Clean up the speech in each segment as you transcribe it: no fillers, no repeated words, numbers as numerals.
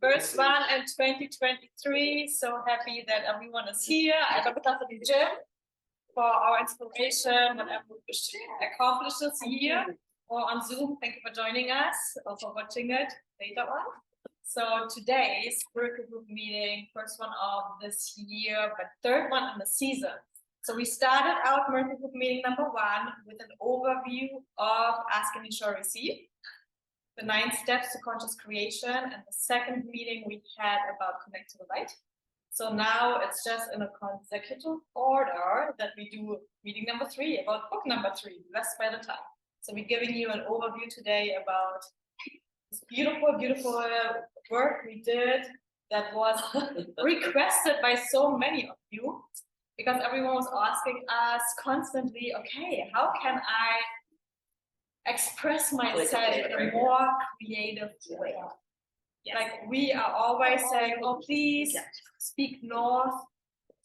First one in 2023. So happy that everyone is here. I love the gym for our inspiration, whatever we accomplished this year, or on Zoom. Thank you for joining us or for watching it later on. So today's Miraclegroup meeting, first one of this year, but third one in the season. So we started out Miraclegroup meeting number 1 with an overview of Ask and You Shall Receive, the 9 steps to conscious creation, and the second meeting we had about connect to the light. So now it's just in a consecutive order that we do meeting number 3 about book number 3, Blessed by the Time. So we're giving you an overview today about this beautiful, beautiful work we did that was requested by so many of you, because everyone was asking us constantly, okay, how can I express myself in a more creative way? Yes. Like we are always saying, oh, please speak north,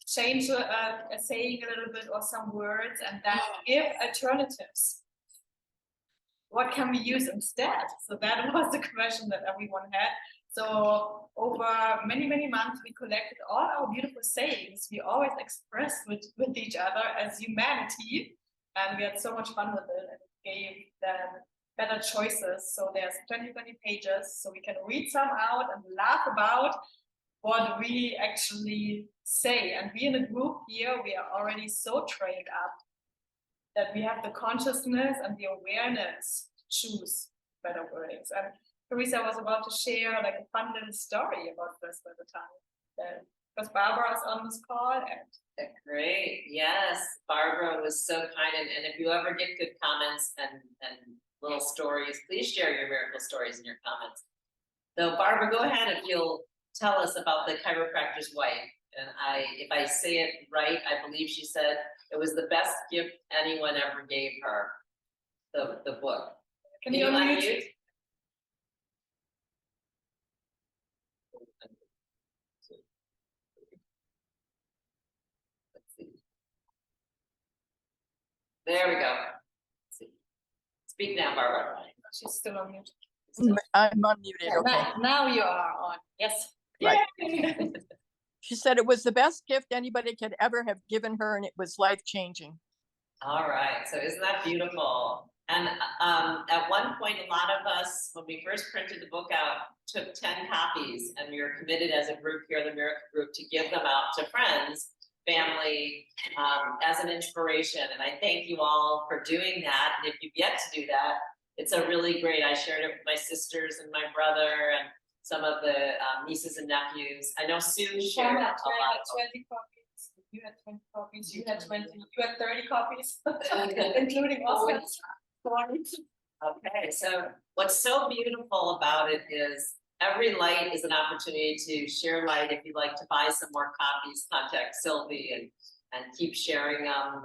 change a saying a little bit or some words, and then give alternatives. What can we use instead? So that was the question that everyone had. So over many, many months, we collected all our beautiful sayings we always expressed with each other as humanity. And we had so much fun with it, and it gave them better choices. So there's 20 pages, so we can read some out and laugh about what we actually say. And we in a group here, we are already so trained up that we have the consciousness and the awareness to choose better words. And Teresa was about to share like a fun little story about this by the time, because Barbara is on this call. And great, yes, Barbara was so kind, and if you ever get good comments and little stories, please share your miracle stories in your comments. So Barbara, go ahead if you'll tell us about the chiropractor's wife. And if I say it right, I believe she said it was the best gift anyone ever gave her, the book. Can you unmute? There we go. Speak now, Barbara. She's still on mute. I'm unmuted. Okay. Now you are on. Yes. Right. She said it was the best gift anybody could ever have given her, and it was life-changing. All right. So isn't that beautiful? And at one point, a lot of us, when we first printed the book out, took 10 copies, and we were committed as a group here, the Miraclegroup, to give them out to friends, family, as an inspiration. And I thank you all for doing that. And if you've yet to do that, it's a really great, I shared it with my sisters and my brother and some of the nieces and nephews. I know Sue shared a lot. 20 copies. You had 20 copies. You had 20. You had 30 copies, including Oscar's. Okay, so what's so beautiful about it is every light is an opportunity to share light. If you'd like to buy some more copies, contact Sylvie and keep sharing them.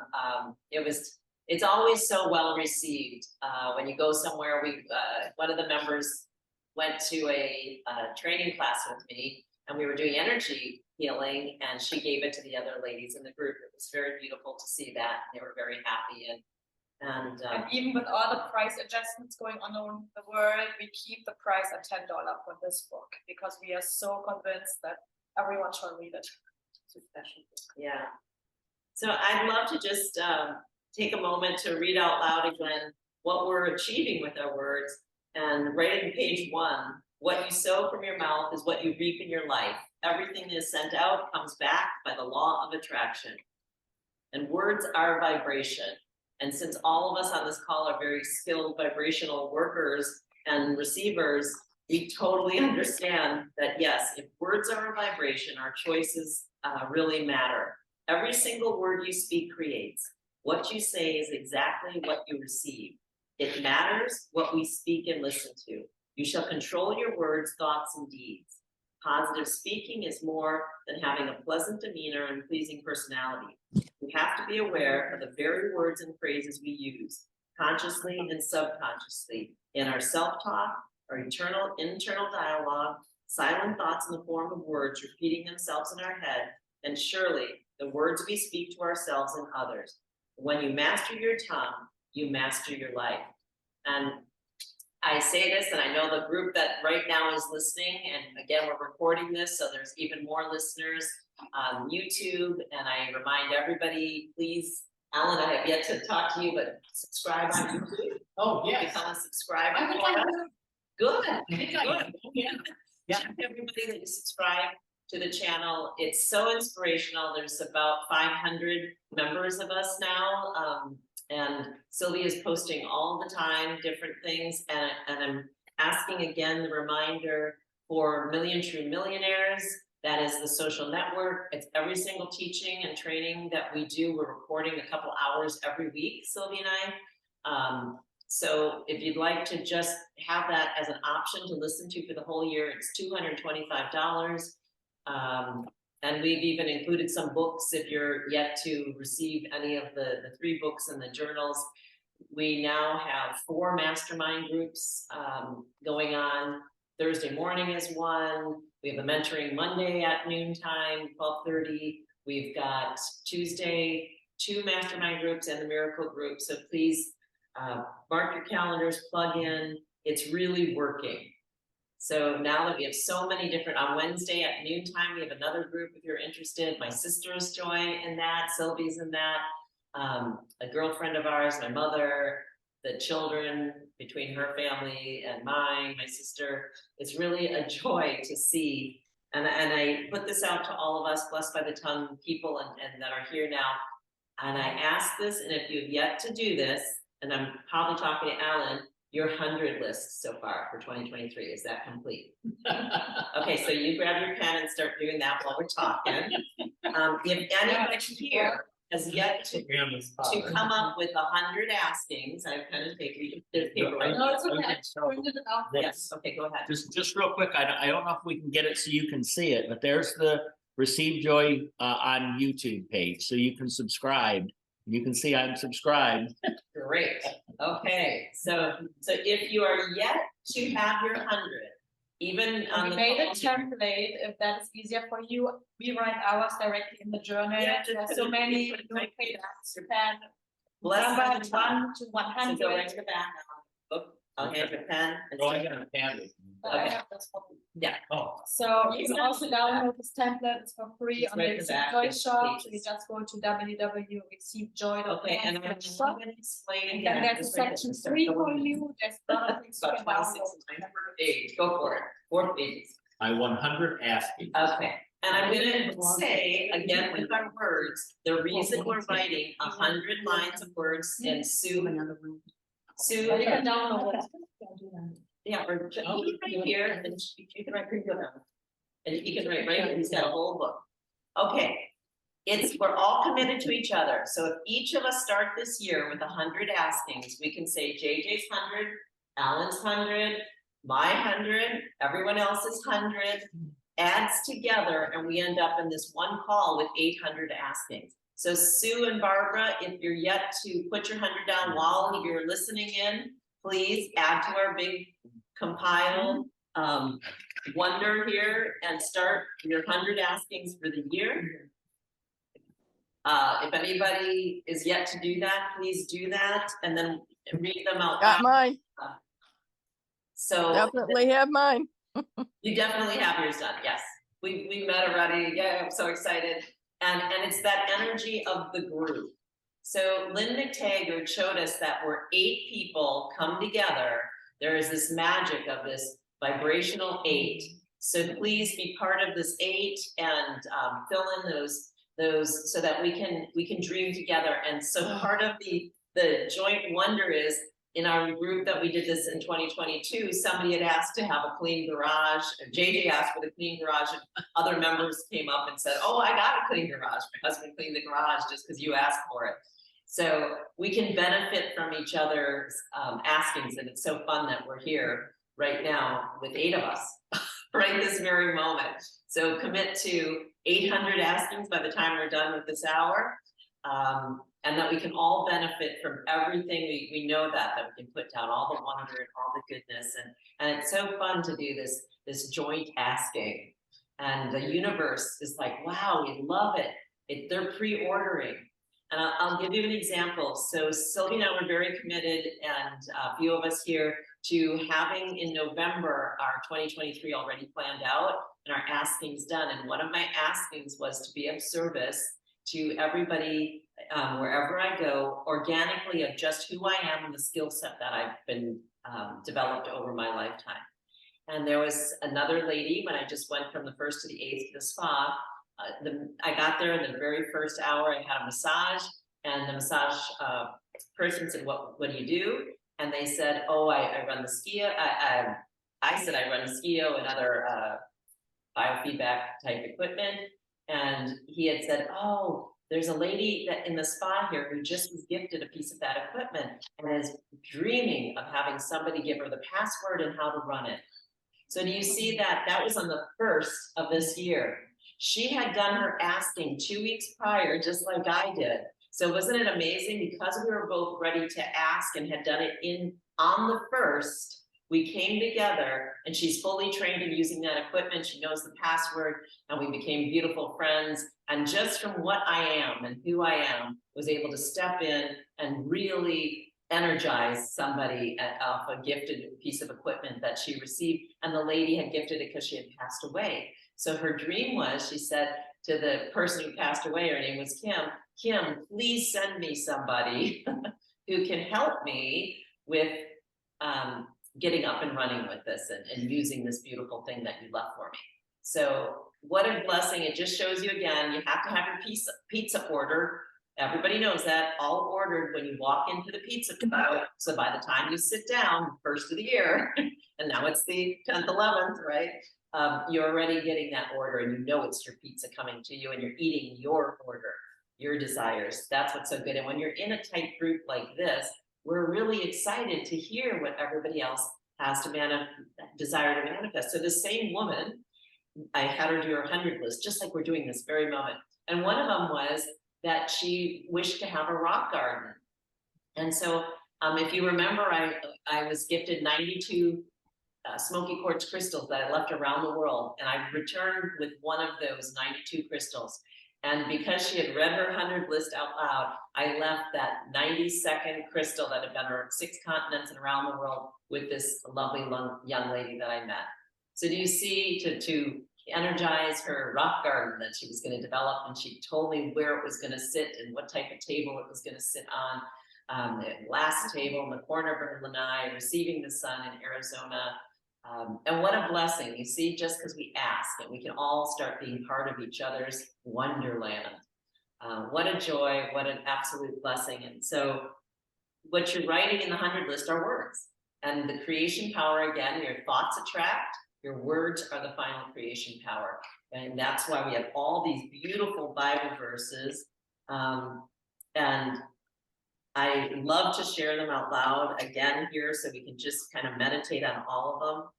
It's always so well received. When you go somewhere, one of the members went to a training class with me, and we were doing energy healing, and she gave it to the other ladies in the group. It was very beautiful to see that. They were very happy. And even with all the price adjustments going on in the world, we keep the price at $10 for this book, because we are so convinced that everyone should read it. It's a special book. Yeah. So I'd love to just take a moment to read out loud again what we're achieving with our words. And right in page 1, what you sow from your mouth is what you reap in your life. Everything that is sent out comes back by the law of attraction. And words are vibration. And since all of us on this call are very skilled vibrational workers and receivers, we totally understand that, yes, if words are a vibration, our choices really matter. Every single word you speak creates. What you say is exactly what you receive. It matters what we speak and listen to. You shall control your words, thoughts, and deeds. Positive speaking is more than having a pleasant demeanor and pleasing personality. We have to be aware of the very words and phrases we use, consciously and subconsciously, in our self-talk, our internal dialogue, silent thoughts in the form of words repeating themselves in our head, and surely the words we speak to ourselves and others. When you master your tongue, you master your life. And I say this, and I know the group that right now is listening, and again, we're recording this, so there's even more listeners on YouTube, and I remind everybody, please, Alan, I have yet to talk to you, but subscribe on YouTube. Oh, yes. Become a subscriber. Good. Yeah, everybody that you subscribe to the channel, it's so inspirational. There's about 500 members of us now, and Sylvia is posting all the time different things, and I'm asking again the reminder for Million True Millionaires. That is the social network. It's every single teaching and training that we do. We're recording a couple hours every week, Sylvia and I. So if you'd like to just have that as an option to listen to for the whole year, it's $225. And we've even included some books if you're yet to receive any of the 3 books and the journals. We now have 4 mastermind groups going on. Thursday morning is one. We have a mentoring Monday at noontime, 12:30. We've got Tuesday, 2 mastermind groups and the miracle group. So please mark your calendars, plug in. It's really working. So now that we have so many different, on Wednesday at noontime, we have another group if you're interested. My sister's joined in that, Sylvie's in that, a girlfriend of ours, my mother, the children between her family and mine, my sister. It's really a joy to see. And I put this out to all of us, Blessed by the Tongue people and that are here now. And I ask this, and if you've yet to do this, and I'm probably talking to Alan, your 100 list so far for 2023, is that complete? Okay, so you grab your pen and start doing that while we're talking. If anybody here has yet to come up with 100 askings, I've kind of taken, there's paper right No, now. it's okay. I just printed it out. Yes, okay, go ahead. Just real quick, I don't know if we can get it so you can see it, but there's the Receive Joy on YouTube page, so you can subscribe. You can see I'm subscribed. Great. Okay, so if you are yet to have your 100, even on We the made a phone- template, if that is easier for you. We write ours directly in the journal. Yeah, There's just so put it- many just put it right pages, there. pen, Bless by number the tongue. 1 to So go right 100. to the back now. Book, I'll hand you a pen. and Oh, I say- got a pen with me. I have this one. Yeah, Oh, So you can also download this template, it's for free It's on the right in the Receive back, Joy yes, shop. So you please. just go to www.receivejoy.com. okay, and I'm just shop. gonna explain And again. then there's a just right there. section Start 3 going. for you, there's a lot of things you About can 26 download. and 9 per page, go for it, 4 pages. my 100 asking. Okay, and I'm gonna say, again, with our words, the reason we're writing 100 lines of words in Sue. So you can download it. Yeah, or just you can write here, and you can write here, and he can write right here, he's got a whole book. Okay, we're all committed to each other, so if each of us start this year with 100 askings, we can say JJ's 100, Alan's 100, my 100, everyone else's 100, adds together, and we end up in this one call with 800 askings. So Sue and Barbara, if you're yet to put your 100 down while you're listening in, please add to our big compile wonder here and start your 100 askings for the year. If anybody is yet to do that, please do that and then read them out Got loud. mine, So definitely have mine. you definitely have yours done, yes. We met already, yeah, I'm so excited. And it's that energy of the group. So Lynn McTaggart showed us that where 8 people come together, there is this magic of this vibrational 8. So please be part of this 8 and fill in those so that we can dream together. And so part of the joint wonder is, in our group that we did this in 2022, somebody had asked to have a clean garage. JJ asked for the clean garage, and other members came up and said, "Oh, I got a clean garage. My husband cleaned the garage just because you asked for it." So we can benefit from each other's askings, and it's so fun that we're here right now with 8 of us, right this very moment. So commit to 800 askings by the time we're done with this hour. And that we can all benefit from everything. We know that we can put down all the wonder and all the goodness, and it's so fun to do this joint asking. And the universe is like, wow, we love it. They're pre-ordering. And I'll give you an example. So Sylvia and I were very committed, and a few of us here to having in November our 2023 already planned out and our askings done. And one of my askings was to be of service to everybody wherever I go, organically, of just who I am and the skill set that I've been developed over my lifetime. And there was another lady, when I just went from the 1st to the 8th to the spa, I got there in the very first hour, I had a massage, and the massage person said, what do you do? And they said, oh, I run the skio. I said, I run the skio and other biofeedback type equipment. And he had said, oh, there's a lady that in the spa here who just was gifted a piece of that equipment and is dreaming of having somebody give her the password and how to run it. So do you see that? That was on the 1st of this year. She had done her asking 2 weeks prior, just like I did. So wasn't it amazing? Because we were both ready to ask and had done it on the 1st, we came together, and she's fully trained in using that equipment. She knows the password, and we became beautiful friends. And just from what I am and who I am, was able to step in and really energize somebody off a gifted piece of equipment that she received. And the lady had gifted it because she had passed away. So her dream was, she said to the person who passed away, her name was Kim, please send me somebody who can help me with getting up and running with this and using this beautiful thing that you left for me. So what a blessing. It just shows you again, you have to have your pizza order. Everybody knows that, all ordered when you walk into the pizza place. So by the time you sit down, 1st of the year, and now it's the 10th, 11th, right? You're already getting that order, and you know it's your pizza coming to you, and you're eating your order, your desires. That's what's so good. And when you're in a tight group like this, we're really excited to hear what everybody else has to desire to manifest. So the same woman, I had her do her 100 list, just like we're doing this very moment. And one of them was that she wished to have a rock garden. And so if you remember, I was gifted 92 smoky quartz crystals that I left around the world. And I returned with one of those 92 crystals. And because she had read her 100 list out loud, I left that 92nd crystal that had been her 6 continents and around the world with this lovely young lady that I met. So do you see, to energize her rock garden that she was going to develop, and she told me where it was going to sit and what type of table it was going to sit on, the glass table in the corner of her lanai, receiving the sun in Arizona. And what a blessing, you see, just because we ask, and we can all start being part of each other's wonderland. What a joy, what an absolute blessing. And so what you're writing in the 100 list are words. And the creation power, again, your thoughts attract, your words are the final creation power. And that's why we have all these beautiful Bible verses. And I love to share them out loud again here, so we can just kind of meditate on all of them.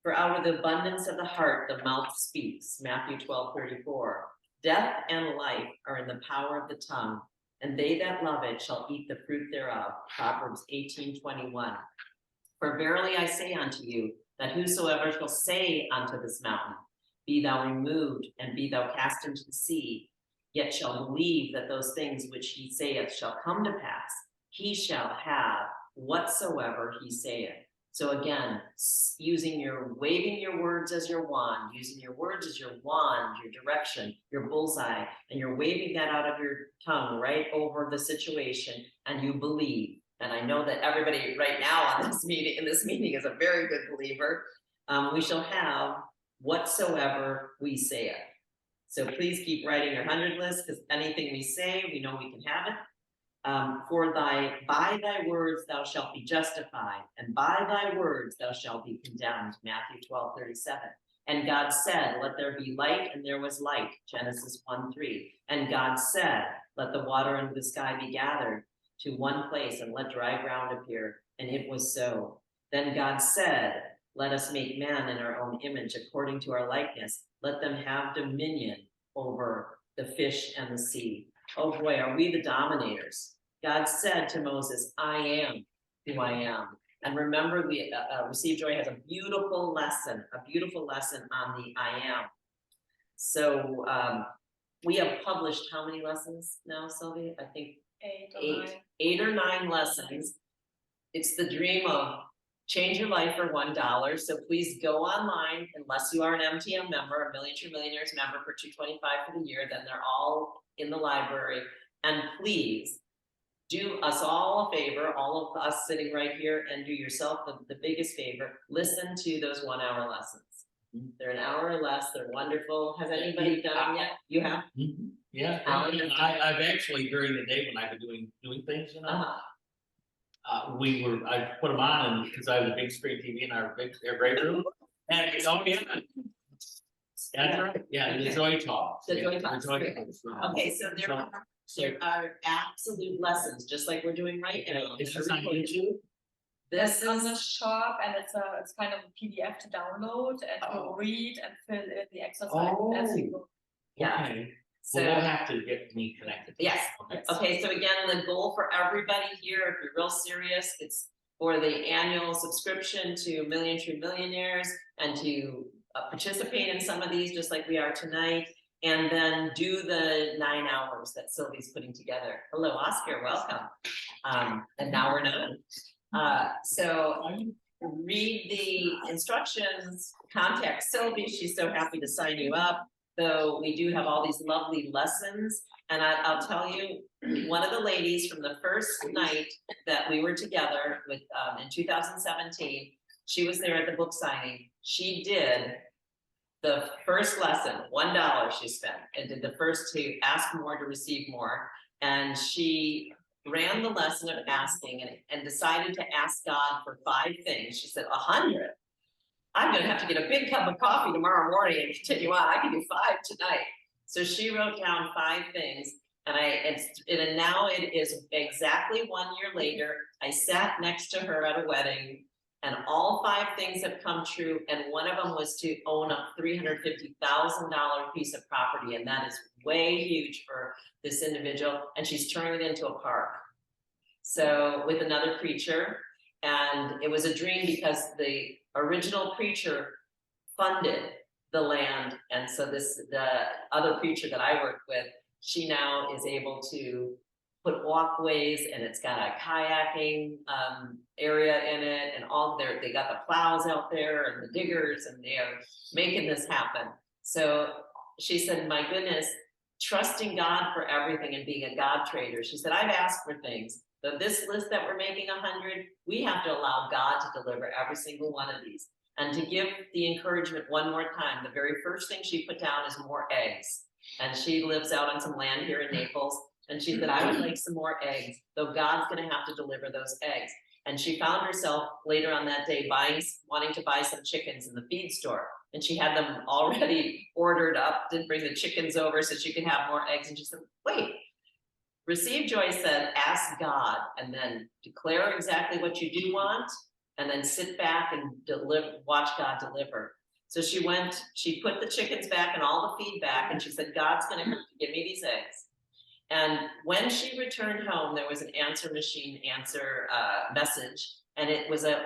For out of the abundance of the heart, the mouth speaks, Matthew 12:34. Death and life are in the power of the tongue, and they that love it shall eat the fruit thereof, Proverbs 18:21. For verily I say unto you, that whosoever shall say unto this mountain, be thou removed, and be thou cast into the sea, yet shall believe that those things which he saith shall come to pass, he shall have whatsoever he saith. So again, waving your words as your wand, using your words as your wand, your direction, your bullseye, and you're waving that out of your tongue right over the situation, and you believe. And I know that everybody right now in this meeting is a very good believer. We shall have whatsoever we saith. So please keep writing your 100 list, because anything we say, we know we can have it. For by thy words thou shalt be justified, and by thy words thou shalt be condemned, Matthew 12:37. And God said, let there be light, and there was light, Genesis 1:3. And God said, let the water under the sky be gathered to one place, and let dry ground appear, and it was so. Then God said, let us make man in our own image, according to our likeness. Let them have dominion over the fish and the sea. Oh boy, are we the dominators. God said to Moses, I am who I am. And remember, Receive Joy has a beautiful lesson on the I am. So we have published how many lessons now, Sylvia? I think eight or nine lessons. It's the dream of change your life for $1. So please go online, unless you are an MTM member, a Million True Millionaires member for $225 for the year, then they're all in the library. And please do us all a favor, all of us sitting right here, and do yourself the biggest favor, listen to those 1 hour lessons. They're an hour or less, they're wonderful. Has anybody done them yet? You have? Yeah, and I've actually, during the day when I've been doing things, you know, I put them on, and because I have a big screen TV in our break room, and oh yeah. That's right. Yeah, the Joy Talks. The Joy Talks. The Joy Talks. Okay, so there are absolute lessons, just like we're doing right now. Is this on YouTube? This It's on is the shop, and it's kind of a PDF to download and to read and fill in the exercise as you go. yeah. Okay. So Well, we'll have to get me connected. yes. Okay, so again, the goal for everybody here, if you're real serious, it's for the annual subscription to Million True Millionaires and to participate in some of these, just like we are tonight, and then do the 9 hours that Sylvie's putting together. Hello, Oscar, welcome. And now we're done. So read the instructions, contact Sylvie, she's so happy to sign you up. So we do have all these lovely lessons, and I'll tell you, one of the ladies from the first night that we were together with in 2017, she was there at the book signing. She did the first lesson, $1 she spent, and did the first to ask more to receive more, and she ran the lesson of asking and decided to ask God for 5 things. She said, 100. I'm gonna have to get a big cup of coffee tomorrow morning and continue on. I can do 5 tonight. So she wrote down 5 things, and now it is exactly 1 year later. I sat next to her at a wedding, and all 5 things have come true. And one of them was to own a $350,000 piece of property, and that is way huge for this individual. And she's turning it into a park. So with another preacher, and it was a dream because the original preacher funded the land, and so the other preacher that I worked with, she now is able to put walkways, and it's got a kayaking area in it, and they got the plows out there and the diggers, and they are making this happen. So she said, my goodness, trusting God for everything and being a God trader. She said, I've asked for things. So this list that we're making 100, we have to allow God to deliver every single one of these. And to give the encouragement one more time, the very first thing she put down is more eggs. And she lives out on some land here in Naples. And she said, I would like some more eggs, though God's gonna have to deliver those eggs. And she found herself later on that day wanting to buy some chickens in the feed store. And she had them already ordered up, didn't bring the chickens over so she could have more eggs. And she said, wait, Receive Joy said, ask God, and then declare exactly what you do want, and then sit back and watch God deliver. So she put the chickens back and all the feed back, and she said, God's gonna have to give me these eggs. And when she returned home, there was an answer machine message, and it was a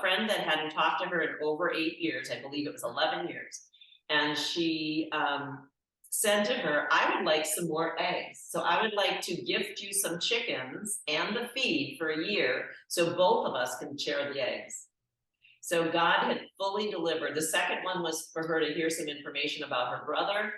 friend that hadn't talked to her in over 8 years. I believe it was 11 years. And she said to her, I would like some more eggs. So I would like to gift you some chickens and the feed for a year so both of us can share the eggs. So God had fully delivered. The second one was for her to hear some information about her brother,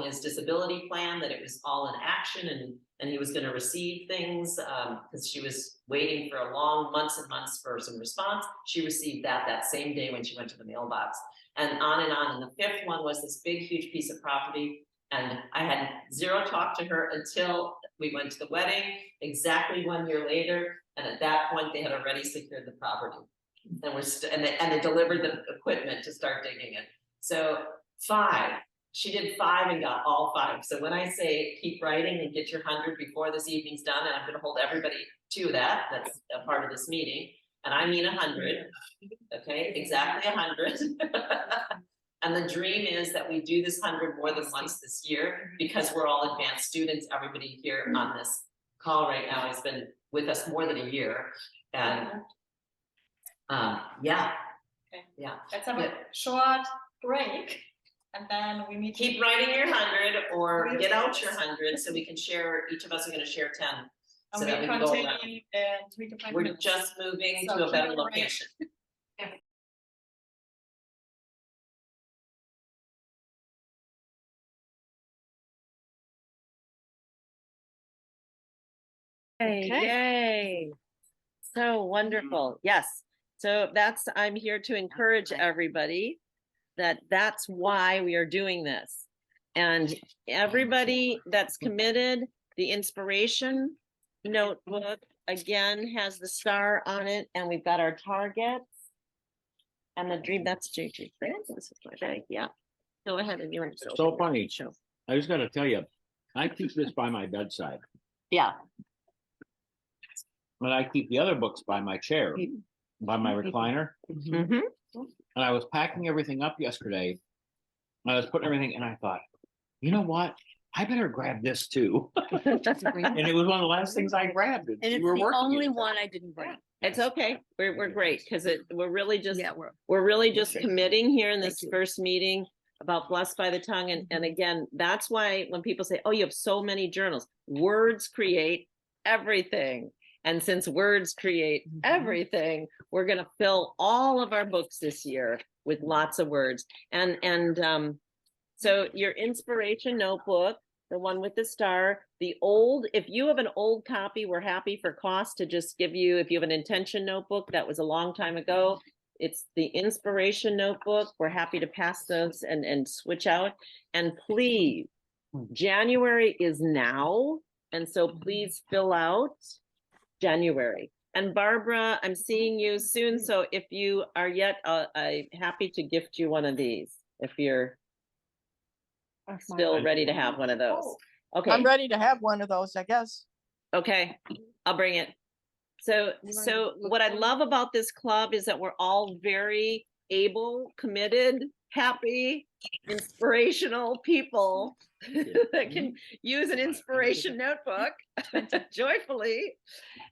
his disability plan, that it was all in action, and he was going to receive things because she was waiting for months and months for some response. She received that same day when she went to the mailbox, and on and on. And the 5th one was this big, huge piece of property. And I had zero talk to her until we went to the wedding, exactly 1 year later. And at that point, they had already secured the property, and they delivered the equipment to start digging it. So 5. She did 5 and got all 5. So when I say keep writing and get your 100 before this evening's done, and I'm going to hold everybody to that, that's a part of this meeting, and I mean 100, okay, exactly 100. And the dream is that we do this 100 more than once this year, because we're all advanced students. Everybody here on this call right now has been with us more than a year, and yeah. Okay. Yeah. Let's have a short break. And then we meet. Keep writing your 100 or get out your 100 so we can share, each of us are going to share 10 And So we that we can go around. continue in 3 to 5 We're minutes. just moving So to a better keep it right. location. Yay, yay. So wonderful. Yes. So I'm here to encourage everybody that that's why we are doing this. And everybody that's committed, the inspiration notebook again has the star on it, and we've got our targets. And the dream, that's JJ Francis. Yeah. Go ahead and you're So funny. I just gotta tell you, I keep this by my bedside, Yeah. but I keep the other books by my chair, by my recliner. Mhm. And I was packing everything up yesterday. I was putting everything, and I thought, you know what? I better grab this too. And it was one of the last things I grabbed. And it's We were the working only it. one I didn't bring. It's okay. We're great because we're really just Yeah, we're really just Okay. committing here in this Thank you. first meeting about blessed by the tongue. And again, that's why when people say, oh, you have so many journals, words create everything. And since words create everything, we're going to fill all of our books this year with lots of words. So your inspiration notebook, the one with the star, if you have an old copy, we're happy for cost to just give you, if you have an intention notebook, that was a long time ago. It's the inspiration notebook. We're happy to pass those and switch out. And please, January is now. And so please fill out January. And Barbara, I'm seeing you soon. So if you are yet, I'm happy to gift you one of these if you're still ready to have one of those. Okay. I'm ready to have one of those, I guess. Okay, I'll bring it. So what I love about this club is that we're all very able, committed, happy, inspirational people that can use an inspiration notebook joyfully,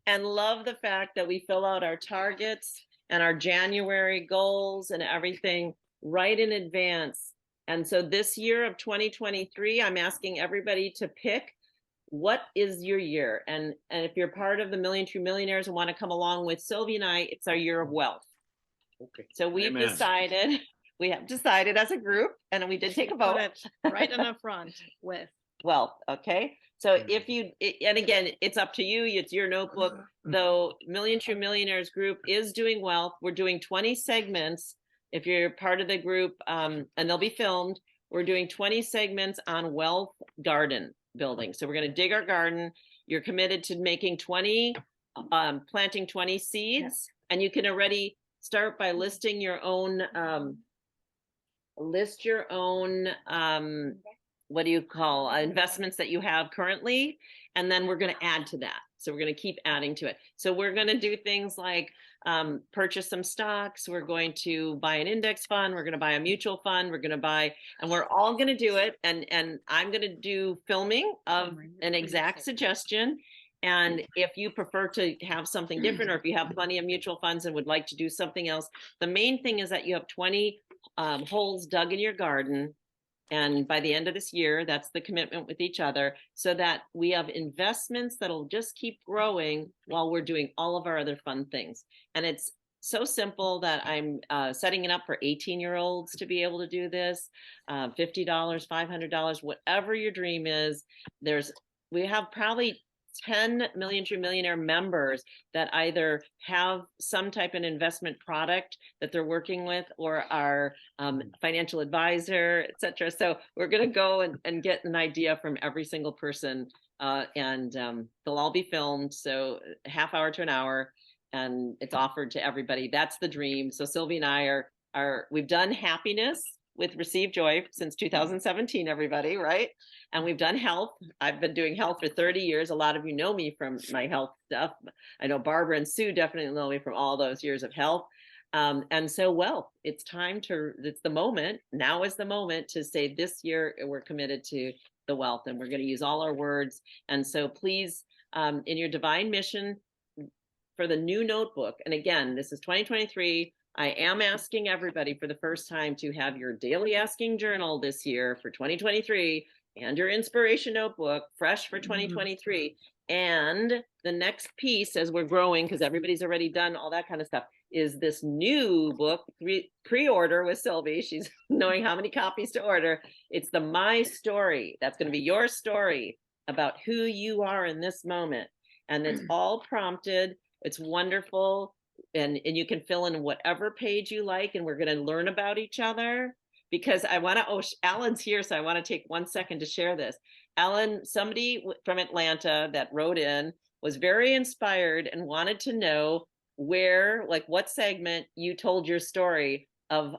and love the fact that we fill out our targets and our January goals and everything right in advance. And so this year of 2023, I'm asking everybody to pick what is your year. And if you're part of the Million True Millionaires and want to come along with Sylvia and I, it's our year of wealth. Okay. So we have Amen. decided as a group, and we did take a vote. Right in the front with. Wealth. Okay. So and again, it's up to you. It's your notebook. Though Million True Millionaires group is doing wealth. We're doing 20 segments. If you're part of the group, and they'll be filmed, we're doing 20 segments on wealth garden building. So we're going to dig our garden. You're committed to making planting 20 seeds, and you can already start by listing your own, what do you call investments that you have currently, and then we're going to add to that. So we're going to keep adding to it. So we're going to do things like purchase some stocks. We're going to buy an index fund. We're going to buy a mutual fund. We're going to buy, and we're all going to do it. And I'm going to do filming of an exact suggestion. And if you prefer to have something different, or if you have plenty of mutual funds and would like to do something else, the main thing is that you have 20 holes dug in your garden. And by the end of this year, that's the commitment with each other, so that we have investments that'll just keep growing while we're doing all of our other fun things. And it's so simple that I'm setting it up for 18-year-olds to be able to do this, $50, $500, whatever your dream is. We have probably 10 Million True Millionaire members that either have some type of investment product that they're working with, or our financial advisor, etc. So we're going to go and get an idea from every single person, and they'll all be filmed. So a half hour to an hour, and it's offered to everybody. That's the dream. So Sylvia and I we've done happiness with Receive Joy since 2017, everybody, right? And we've done health. I've been doing health for 30 years. A lot of you know me from my health stuff. I know Barbara and Sue definitely know me from all those years of health. And so wealth, it's the moment. Now is the moment to say this year we're committed to the wealth, and we're going to use all our words. And so please, in your divine mission for the new notebook, and again, this is 2023, I am asking everybody for the first time to have your daily asking journal this year for 2023 and your inspiration notebook, fresh for 2023. And the next piece, as we're growing, because everybody's already done all that kind of stuff, is this new book, pre-order with Sylvie. She's knowing how many copies to order. It's the My Story. That's going to be your story about who you are in this moment. And it's all prompted. It's wonderful. And you can fill in whatever page you like, and we're going to learn about each other. Because I want to, Alan's here, so I want to take 1 second to share this. Alan, somebody from Atlanta that wrote in was very inspired and wanted to know where, like what segment you told your story of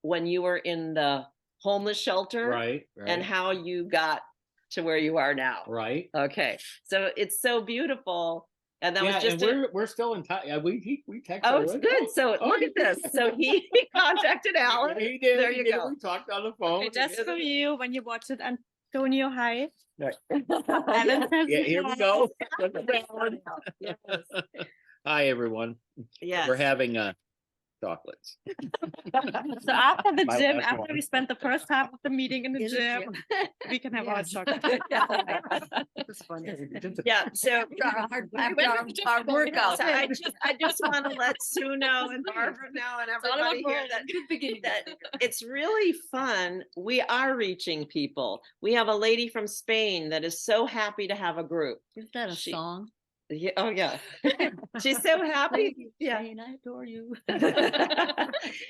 when you were in the homeless shelter, Right. and how you got to where you are now. Right. Okay. So it's so beautiful. And that was just and we're still in touch. We text. Oh, it's good. So look at this. So he contacted Alan. He did. There you go. We talked on the phone. Okay, just for you, when you watch it, Antonio, hi. Right. Alan says Yeah, here we hi. go. Yes. Hi, everyone. Yes. We're having chocolates. So after the My gym, last after one. we spent the first half of the meeting in the In the gym, we can have our Yes. chocolate. It's funny. Yeah. So Our workout. So I just want to let Sue know and Barbara know and all about everybody here that Good beginning. that it's really fun. We are reaching people. We have a lady from Spain that is so happy to have a group. Is that a She- song? Yeah, oh yeah. She's so happy. Yeah. Saying, I adore you.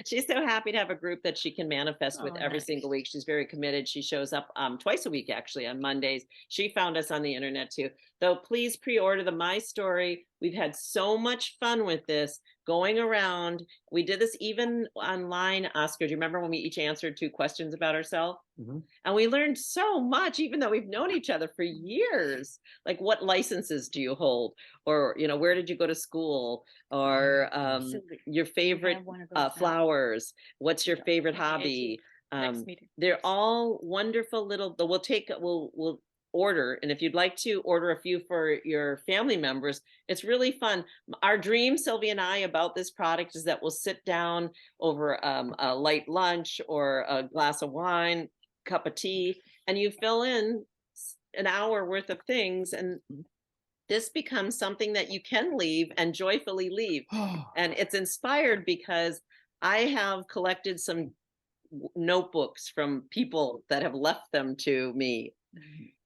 She's so happy to have a group that she can manifest with Oh, every nice. single week. She's very committed. She shows up twice a week, actually, on Mondays. She found us on the internet too. Though please pre-order the My Story. We've had so much fun with this going around. We did this even online, Oscar. Do you remember when we each answered 2 questions about ourselves? Mhm. And we learned so much, even though we've known each other for years. Like, what licenses do you hold? Or, where did you go to school? Or Sylvie, your favorite one of those now. flowers? What's your Yeah. favorite Okay, hobby? Next meeting. They're all wonderful little, we'll order. And if you'd like to order a few for your family members, it's really fun. Our dream, Sylvia and I, about this product is that we'll sit down over a light lunch or a glass of wine, cup of tea, and you fill in an hour worth of things, and this becomes something that you can leave and joyfully leave. And it's inspired because I have collected some notebooks from people that have left them to me.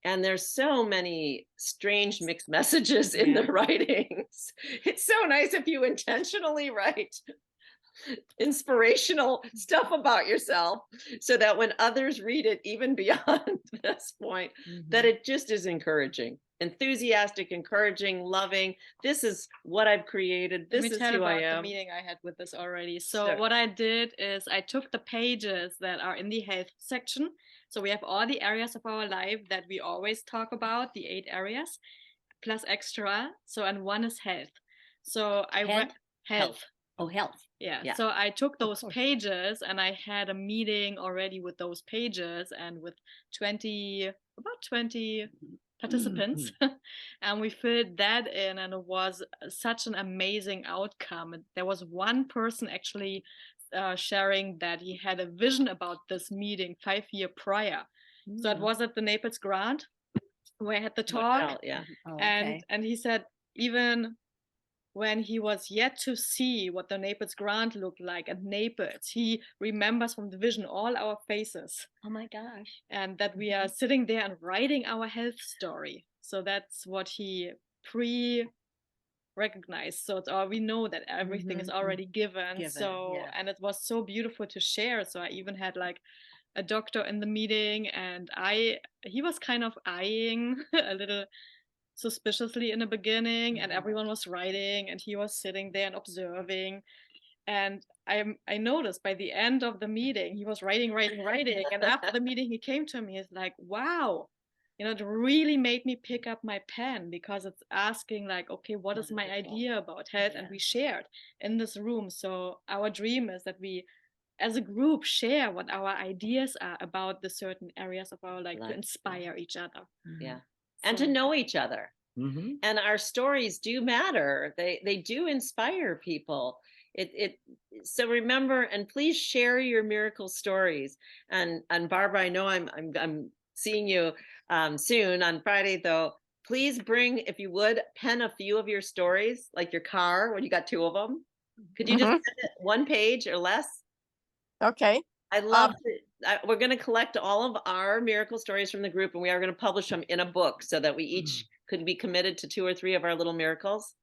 And there's so many strange mixed messages in the writings. It's so nice if you intentionally write inspirational stuff about yourself so that when others read it, even beyond this point, that it just is encouraging, enthusiastic, encouraging, loving. This is what I've created. Let This me is tell who I about the am. meeting I had with this already. So Sure. what I did is I took the pages that are in the health section. So we have all the areas of our life that we always talk about, the 8 areas, plus extra. So, and one is health. So I went health. Oh, health. Yeah. Yeah. So I took those course. pages and I had a meeting already with those pages and with about 20 participants. And we filled that in, and it was such an amazing outcome. And there was one person actually sharing that he had a vision about this meeting 5 years prior. So it was at the Naples Grant where I had the talk. Well, yeah. Oh, And he said even when he was yet to see what the Naples Grant looked like at Naples, he remembers from the vision all our faces, oh my gosh. and that we are sitting there and writing our health story. So that's what he recognized. So it's all, we know that everything is already given. So yeah. and it was so beautiful to share. So I even had like a doctor in the meeting, and he was kind of eyeing a little suspiciously in the beginning, and everyone was writing and he was sitting there and observing. And I noticed by the end of the meeting he was writing. And after the meeting he came to me, he's like, wow, it really made me pick up my pen, because it's asking like, okay, what is my idea about health? And we shared in this room. So our dream is that we as a group share what our ideas are about the certain areas of our life to inspire each other. Yeah. And to know each other. And our stories do matter. They do inspire people. So remember, and please share your miracle stories. And Barbara, I know I'm seeing you soon on Friday, though. Please bring, if you would, pen a few of your stories, like your car when you got 2 of them. Could you just Mhm. send it 1 page or less? Okay. I'd love to. We're going to collect all of our miracle stories from the group, and we are going to publish them in a book so that we each could be committed to 2 or 3 of our little miracles.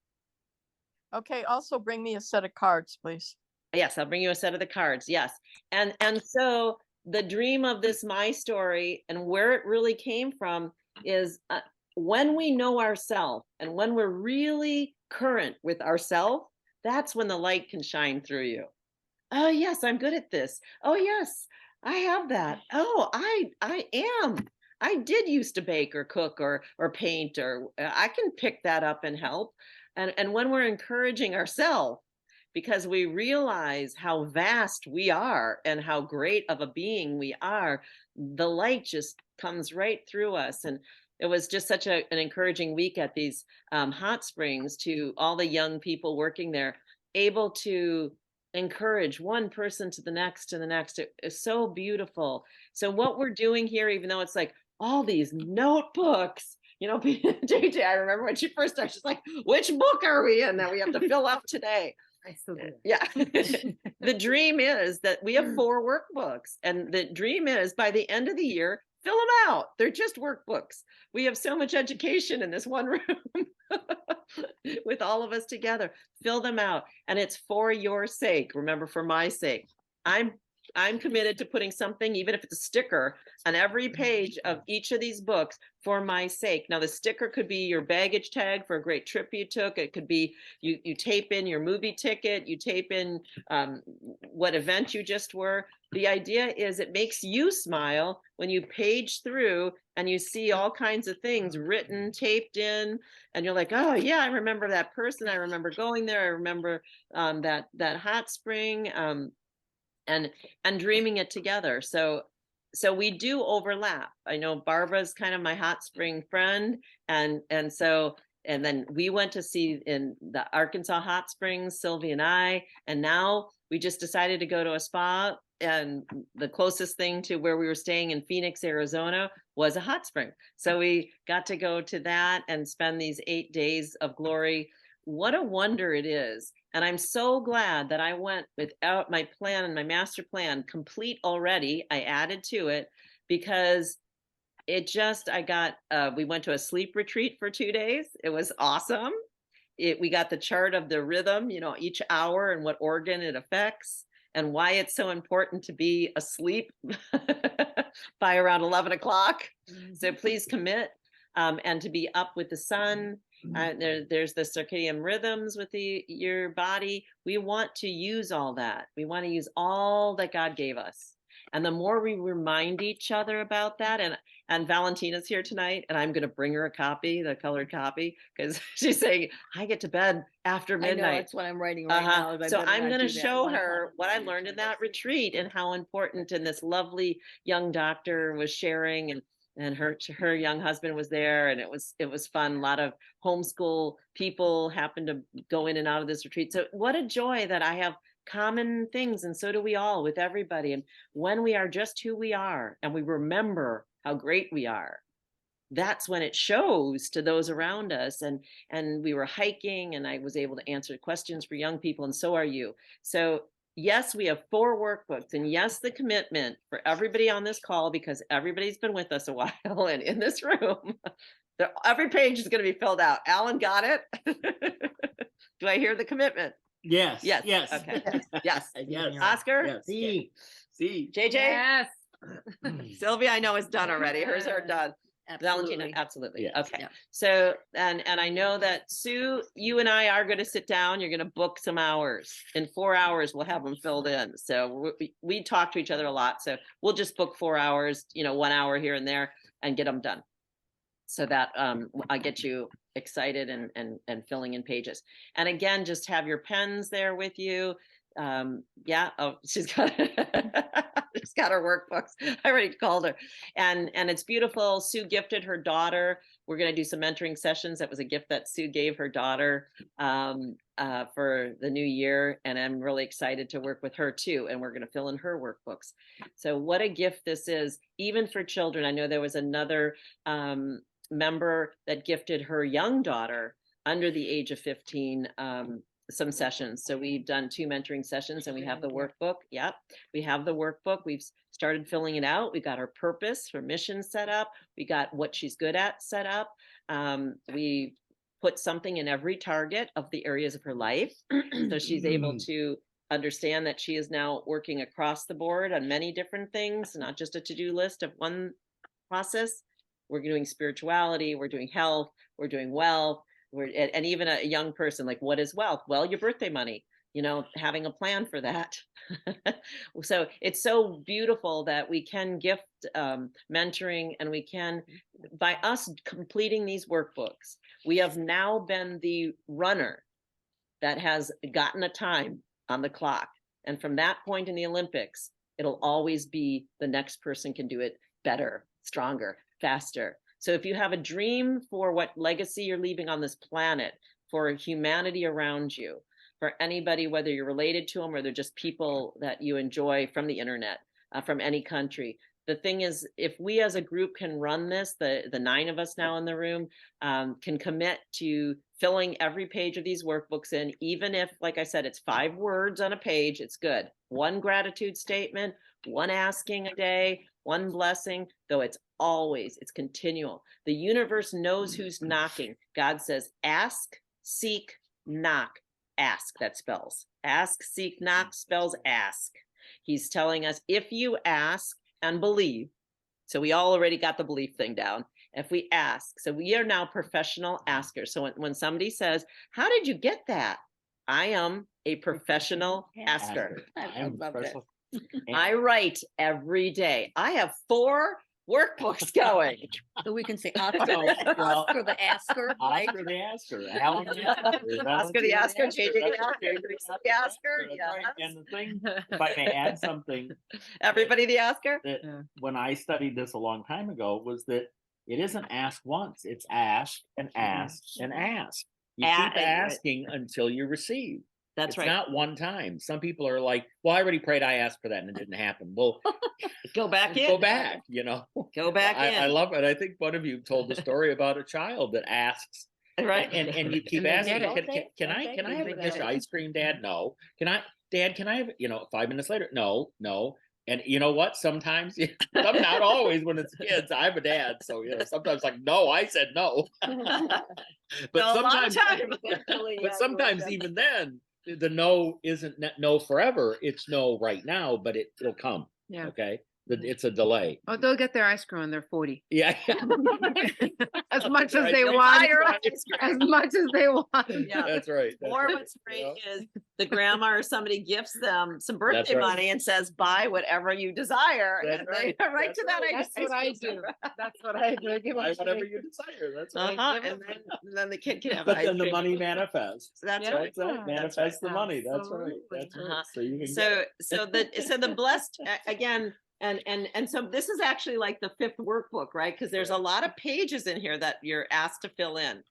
Okay. Also bring me a set of cards, please. Yes, I'll bring you a set of the cards. Yes. And so the dream of this my story and where it really came from is when we know ourselves and when we're really current with ourselves, that's when the light can shine through you. Oh yes, I'm good at this. Oh yes, I have that. Oh, I am. I did used to bake or cook or paint, or I can pick that up and help. And when we're encouraging ourselves, because we realize how vast we are and how great of a being we are, the light just comes right through us. And it was just such an encouraging week at these hot springs, to all the young people working there, able to encourage one person to the next to the next. It is so beautiful. So what we're doing here, even though it's like all these notebooks, you know, JJ, I remember when she first started, she's like, which book are we in that we have to fill out today? I still do. Yeah. The dream is that we have 4 workbooks, and the dream is by the end of the year, fill them out. They're just workbooks. We have so much education in this one room with all of us together. Fill them out. And it's for your sake. Remember, for my sake. I'm committed to putting something, even if it's a sticker, on every page of each of these books for my sake. Now, the sticker could be your baggage tag for a great trip you took. It could be you tape in your movie ticket, you tape in what event you just were. The idea is it makes you smile when you page through and you see all kinds of things written, taped in, and you're like, oh yeah, I remember that person. I remember going there. I remember that hot spring. And dreaming it together. So we do overlap. I know Barbara's kind of my hot spring friend, and then we went to see in the Arkansas hot springs, Sylvie and I, and now we just decided to go to a spa, and the closest thing to where we were staying in Phoenix, Arizona was a hot spring. So we got to go to that and spend these 8 days of glory. What a wonder it is. And I'm so glad that I went without my plan and my master plan complete already. I added to it because we went to a sleep retreat for 2 days. It was awesome. We got the chart of the rhythm, you know, each hour and what organ it affects and why it's so important to be asleep by around 11 o'clock. So please commit and to be up with the sun. There's the circadian rhythms with your body. We want to use all that. We want to use all that God gave us. And the more we remind each other about that, and Valentina's here tonight, and I'm going to bring her a copy, the colored copy, because she's saying, I get to bed after midnight. I know, that's what I'm writing right now. So I'm going to show her what I learned in that retreat and how important, and this lovely young doctor was sharing, and her young husband was there, and it was fun. A lot of homeschool people happened to go in and out of this retreat. So what a joy that I have common things, and so do we all with everybody. And when we are just who we are and we remember how great we are, that's when it shows to those around us. And we were hiking, and I was able to answer questions for young people, and so are you. So yes, we have 4 workbooks, and yes, the commitment for everybody on this call, because everybody's been with us a while and in this room, every page is going to be filled out. Alan got it. Do I hear the commitment? Yes. Yes. Yes. Okay. Yes. Yes. Oscar? Yes. See. JJ? Yes. Sylvia, I know is done already. Hers are done. Valentina, Absolutely. absolutely. Yes. Okay. Yeah. So, and I know that Sue, you and I are going to sit down. You're going to book some hours. In 4 hours, we'll have them filled in. So we talk to each other a lot. So we'll just book 4 hours, 1 hour here and there, and get them done. So that I get you excited and filling in pages. And again, just have your pens there with you. yeah, oh, she's got she's got her workbooks. I already called her, and it's beautiful. Sue gifted her daughter. We're going to do some mentoring sessions. That was a gift that Sue gave her daughter for the new year, and I'm really excited to work with her too. And we're going to fill in her workbooks. So what a gift this is, even for children. I know there was another member that gifted her young daughter under the age of 15 some sessions. So we've done 2 mentoring sessions, and we have the workbook. Yep, we have the workbook. We've started filling it out. We got her purpose, her mission set up. We got what she's good at set up. We put something in every target of the areas of her life, so she's able to understand that she is now working across the board on many different things, not just a to-do list of one process. We're doing spirituality, we're doing health, we're doing wealth. And even a young person, like, what is wealth? Well, your birthday money, having a plan for that. So it's so beautiful that we can gift mentoring, and we can, by us completing these workbooks, we have now been the runner that has gotten a time on the clock. And from that point in the Olympics, it'll always be the next person can do it better, stronger, faster. So if you have a dream for what legacy you're leaving on this planet, for humanity around you, for anybody, whether you're related to them or they're just people that you enjoy from the internet, from any country. The thing is, if we as a group can run this, the 9 of us now in the room can commit to filling every page of these workbooks in, even if, like I said, it's 5 words on a page, it's good. 1 gratitude statement, 1 asking a day, 1 blessing, though it's continual. The universe knows who's knocking. God says, ask, seek, knock, ask. That spells ask, seek, knock spells ask. He's telling us, if you ask and believe, so we all already got the belief thing down. If we ask, so we are now professional askers. So when somebody says, how did you get that? I am a professional asker. I love that. I write every day. I have 4 workbooks going. So we can say Oscar, Oscar the Asker, right? Oscar the Asker, Alan the Asker, Oscar the Asker, JJ the Asker, the Asker, That's yeah. right. And the thing, if I may add something, Everybody the Asker? that when I studied this a long time ago, was that it isn't ask once, it's ask and ask and ask. You keep asking until you receive. That's it's right. Not one time. Some people are like, well, I already prayed, I asked for that and it didn't happen. Well, go back in. Go back, Go back in. I love it. I think one of you told the story about a child that asks. Right. And you keep asking, can I have a dish of ice cream, Dad? No. Dad, can I have, 5 minutes later? No. And you know what? Sometimes, not always when it's kids. I'm a dad, so sometimes like, no, I said no. But sometimes, but sometimes even then, the no isn't no forever. It's no right now, but it'll come. Yeah. Okay. It's a delay. Oh, they'll get their ice cream when they're 40. Yeah. As much as Right. they They'll want. As much as they want. Yeah. That's right. Or what's great is the grandma or somebody gifts them some birthday money and says, buy whatever you desire. That's and right. they right That's to that. right. That's what I do. That's what I do. I give Buy them whatever you desire. That's right. And then the kid can have But ice then the cream. money manifests. That's Yeah. right. Manifests the money. That's right. Absolutely. That's right. So you can So the blessed again, and so this is actually like the 5th workbook, right? Because there's a lot of pages in here that you're asked to fill in.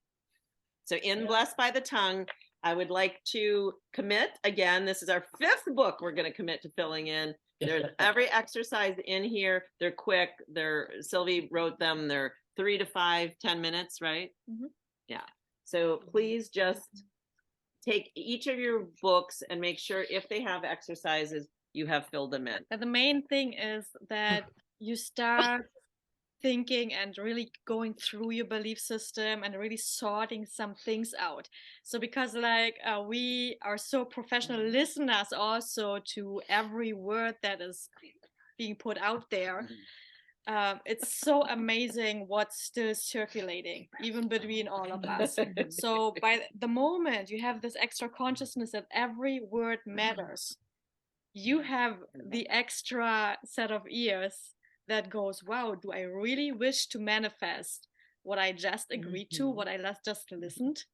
So in Blessed by the Tongue, I would like to commit again. This is our 5th book we're going to commit to filling in. There's every exercise in here. They're quick. Sylvie wrote them. They're 3 to 5, 10 minutes, right? Mhm. Yeah. So please just take each of your books and make sure if they have exercises, you have filled them in. And the main thing is that you start thinking and really going through your belief system and really sorting some things out. So because we are so professional listeners also to every word that is being put out there, it's so amazing what's still circulating even between all of us. So by the moment you have this extra consciousness that every word matters, you have the extra set of ears that goes, wow, do I really wish to manifest what I just agreed to, what I just listened?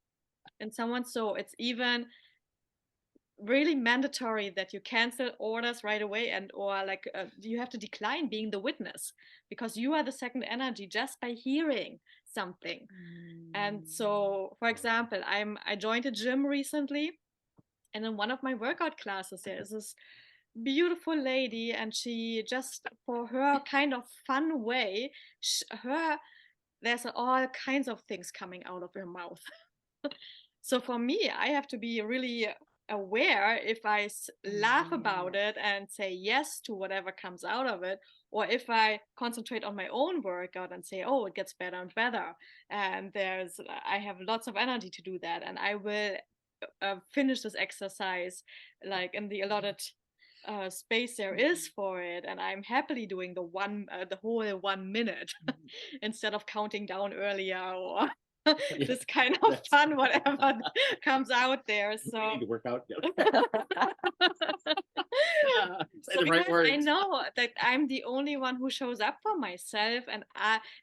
And someone, so it's even really mandatory that you cancel orders right away, and or like you have to decline being the witness, because you are the second energy just by hearing something. And so, for example, I joined a gym recently, and in one of my workout classes there is this beautiful lady, and she just, for her kind of fun way, there's all kinds of things coming out of her mouth. So for me, I have to be really aware if I laugh about it and say yes to whatever comes out of it, or if I concentrate on my own workout and say, oh, it gets better and better, and I have lots of energy to do that, and I will finish this exercise like in the allotted space there is for it, and I'm happily doing the whole 1 minute instead of counting down earlier, or this kind of fun, whatever comes out there. So We need to work out. Say so the right because words. I know that I'm the only one who shows up for myself, and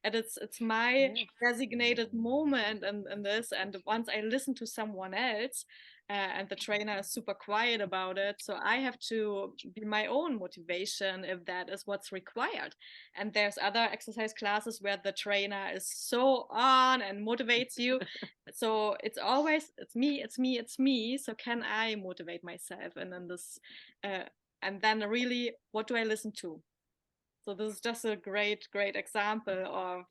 it's my designated moment and this. And once I listen to someone else, and the trainer is super quiet about it, so I have to be my own motivation if that is what's required. And there's other exercise classes where the trainer is so on and motivates you. So it's always it's me. So can I motivate myself? And then this and then really, what do I listen to? So this is just a great example of,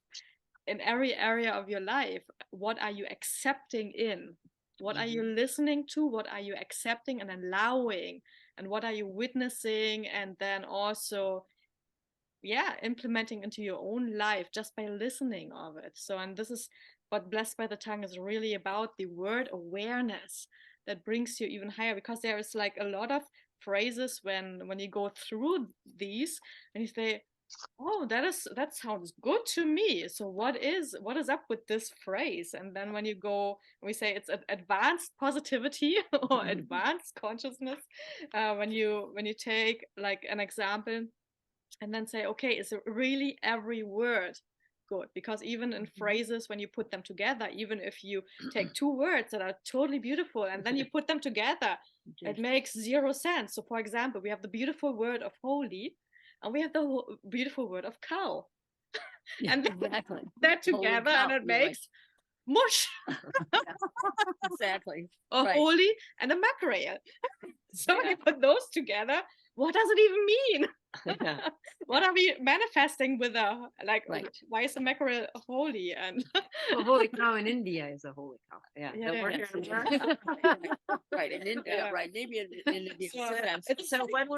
in every area of your life, what are you accepting in? What are you listening to? What are you accepting and allowing? And what are you witnessing? And then also, implementing into your own life just by listening of it. So, and this is what Blessed by the Tongue is really about, the word awareness that brings you even higher, because there is like a lot of phrases when you go through these and you say, oh, that sounds good to me. So what is up with this phrase? And then when we say it's advanced positivity or advanced consciousness, when you take like an example and then say, okay, is it really every word good? Because even in phrases, when you put them together, even if you take two words that are totally beautiful and then you put them together, it makes zero sense. So for example, we have the beautiful word of holy, and we have the beautiful word of cow. And Exactly. that together, and it makes mush. Exactly. A Right. holy and a mackerel. So when you put those together, what does it even mean? What are we manifesting with why is a mackerel holy? And A holy cow in India is a holy cow. Yeah. Right. In India, right. Maybe in India. So when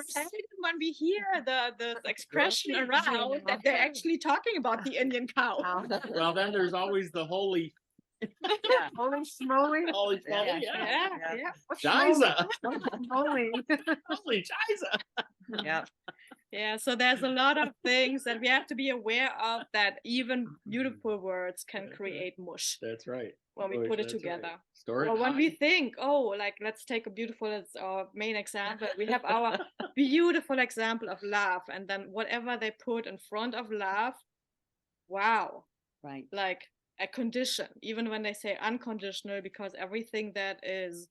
we hear the expression around that they're actually talking about the Indian cow. Well, then there's always the holy. Holy smoly. Holy smoly, Shiza. Holy Shiza. Yeah. Yeah, so there's a lot of things that we have to be aware of, that even beautiful words can create mush. That's right. When we put it together. Right. Or when we think, let's take a beautiful, it's our main example. We have our beautiful example of love, and then whatever they put in front of love, wow. Right. Like a condition, even when they say unconditional, because everything that is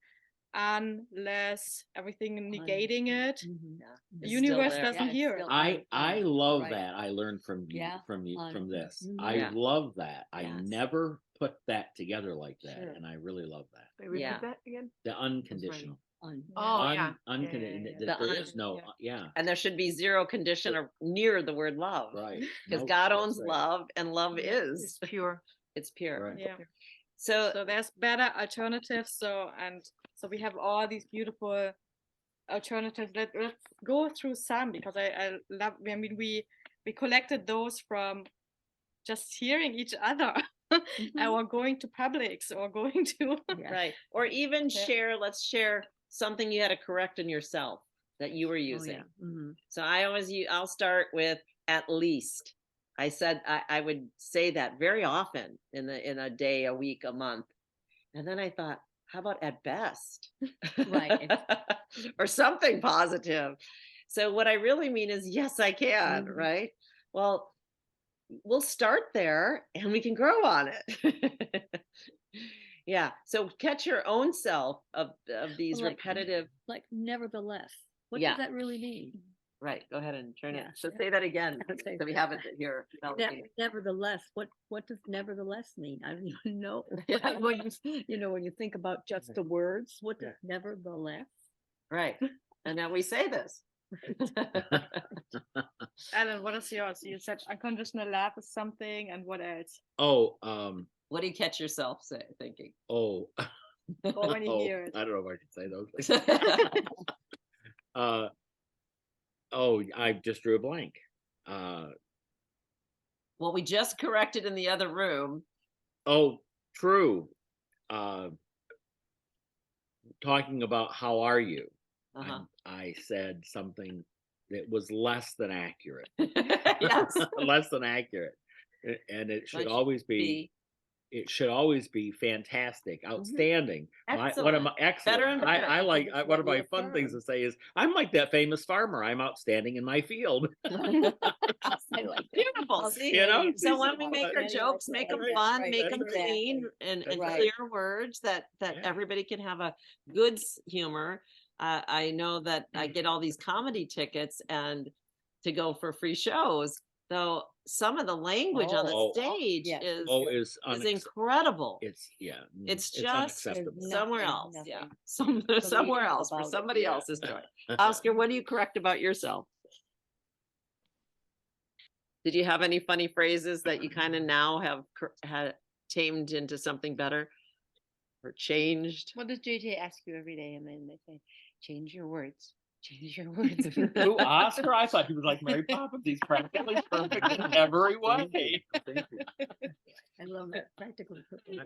unless everything negating it, the universe doesn't hear it. I love that. I learned from you from this. I love that. I never put that together like that, and I really love that. Wait, repeat that again. The unconditional. Unconditional. There is no and there should be zero condition near the word love, right? Because God owns love, and love is pure. It's pure. Right. Yeah. So there's better alternatives. So we have all these beautiful alternatives. Let's go through some, because I love. I mean, we collected those from just hearing each other, or going to Publix, or going to right, or even let's share something you had to correct in yourself that you were using. So I'll start with at least. I said I would say that very often in a day, a week, a month, and then I thought, how about at best? Right. Or something positive. So what I really mean is, yes, I can. Right. Well, we'll start there and we can grow on it. Yeah. So catch your own self of these Well, like- repetitive. Like nevertheless, what Yeah. does that really mean? Right. Go ahead and turn it. Yeah. So say that again. Okay. So we have it here. Nevertheless, what does nevertheless mean? I don't even know. Yeah. When when you think about just the words, what does nevertheless? Right. And now we say this. Alan, what is yours? You said unconditional love is something, and what else? Oh, What do you catch yourself thinking? oh. Or when you Oh, hear it. I don't know if I can say those. Oh, I just drew a blank. Well, we just corrected in the other room. Oh, true. Talking about how are you? Uh-huh. I said something that was less than accurate. Yes. Less than accurate. And it should Like, always be, it should always be fantastic, outstanding. One of my Better excellent. and better. I like Because it's one of what we my fun things to affirm. say is I'm like that famous farmer. I'm outstanding in my field. I like that. Beautiful. See? You know? So when we make our Right, jokes, right, make them right, fun, right, make them exactly. clean and Right. clear words that Yeah. everybody can have a good humor. I know that I get all these comedy tickets and to go for free shows. Though some of the language on the Oh, stage yes. is incredible. It's It's just unacceptable. somewhere Nothing, else. Yeah. nothing Somewhere believable else for about it. somebody Yeah. else's joy. Oscar, what do you correct about yourself? Did you have any funny phrases that you kind of now have had tamed into something better or changed? What does JJ ask you every day? And then they say, change your words. Change your words. Who, Oscar? I thought he was like Mary Poppins. He's practically perfect in every way. Thank you. I love that practically.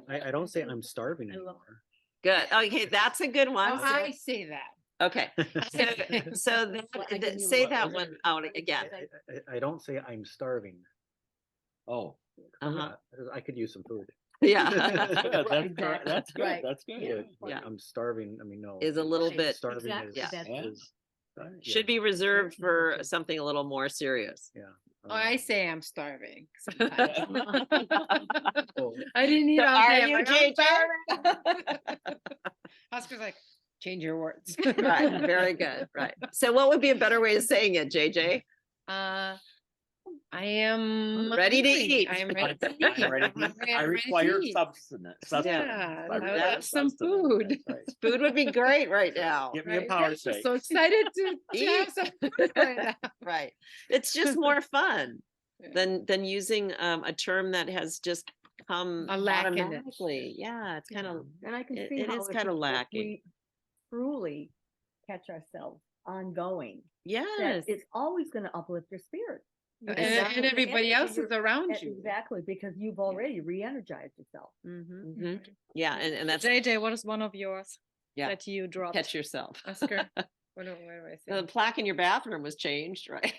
I don't say I'm starving I love- anymore. Good. Okay, that's a good one. Oh, I say that. Okay. So Well, I give you say one. that one out again. I don't say I'm starving. Oh, Uh-huh. I could use some food. Yeah. that's Exactly. good. That's good. Right. That's good. Yeah, Yeah. I'm starving. I mean, no. Is a little bit Starving Exactly, is, that's- is should be reserved for something a little more serious. yeah. Oh, I say I'm starving. sometimes. Oh, I didn't eat So all are day. you, I'm like, I'm JJ? starving. Oscar's like, change your words. Right. Very good. Right. So what would be a better way of saying it, JJ? I am Ready to hungry. eat. I am ready to eat. I'm ready to eat. hungry, I I'm ready to require eat. substance. Yeah, I I require love some sustenance. food. That's right. Food would be great right now. Give me a Right? power I'm shake. so excited to have Eat. some food right now. Right. It's just more fun Yeah. than using a term that has just come A lack in it. automatically. Yeah, it's kind of And I can It- see it how is if kinda we- if lacking. We truly catch ourselves ongoing. That yes. it's always going to uplift your spirit. And, Exactly. and everybody else is You're- around you. Exactly, because you've already re-energized yourself. Mhm. Yeah, and that's JJ, what is one of yours Yeah. that you dropped? catch yourself. Oscar, what do I say? The plaque in your bathroom was changed, right?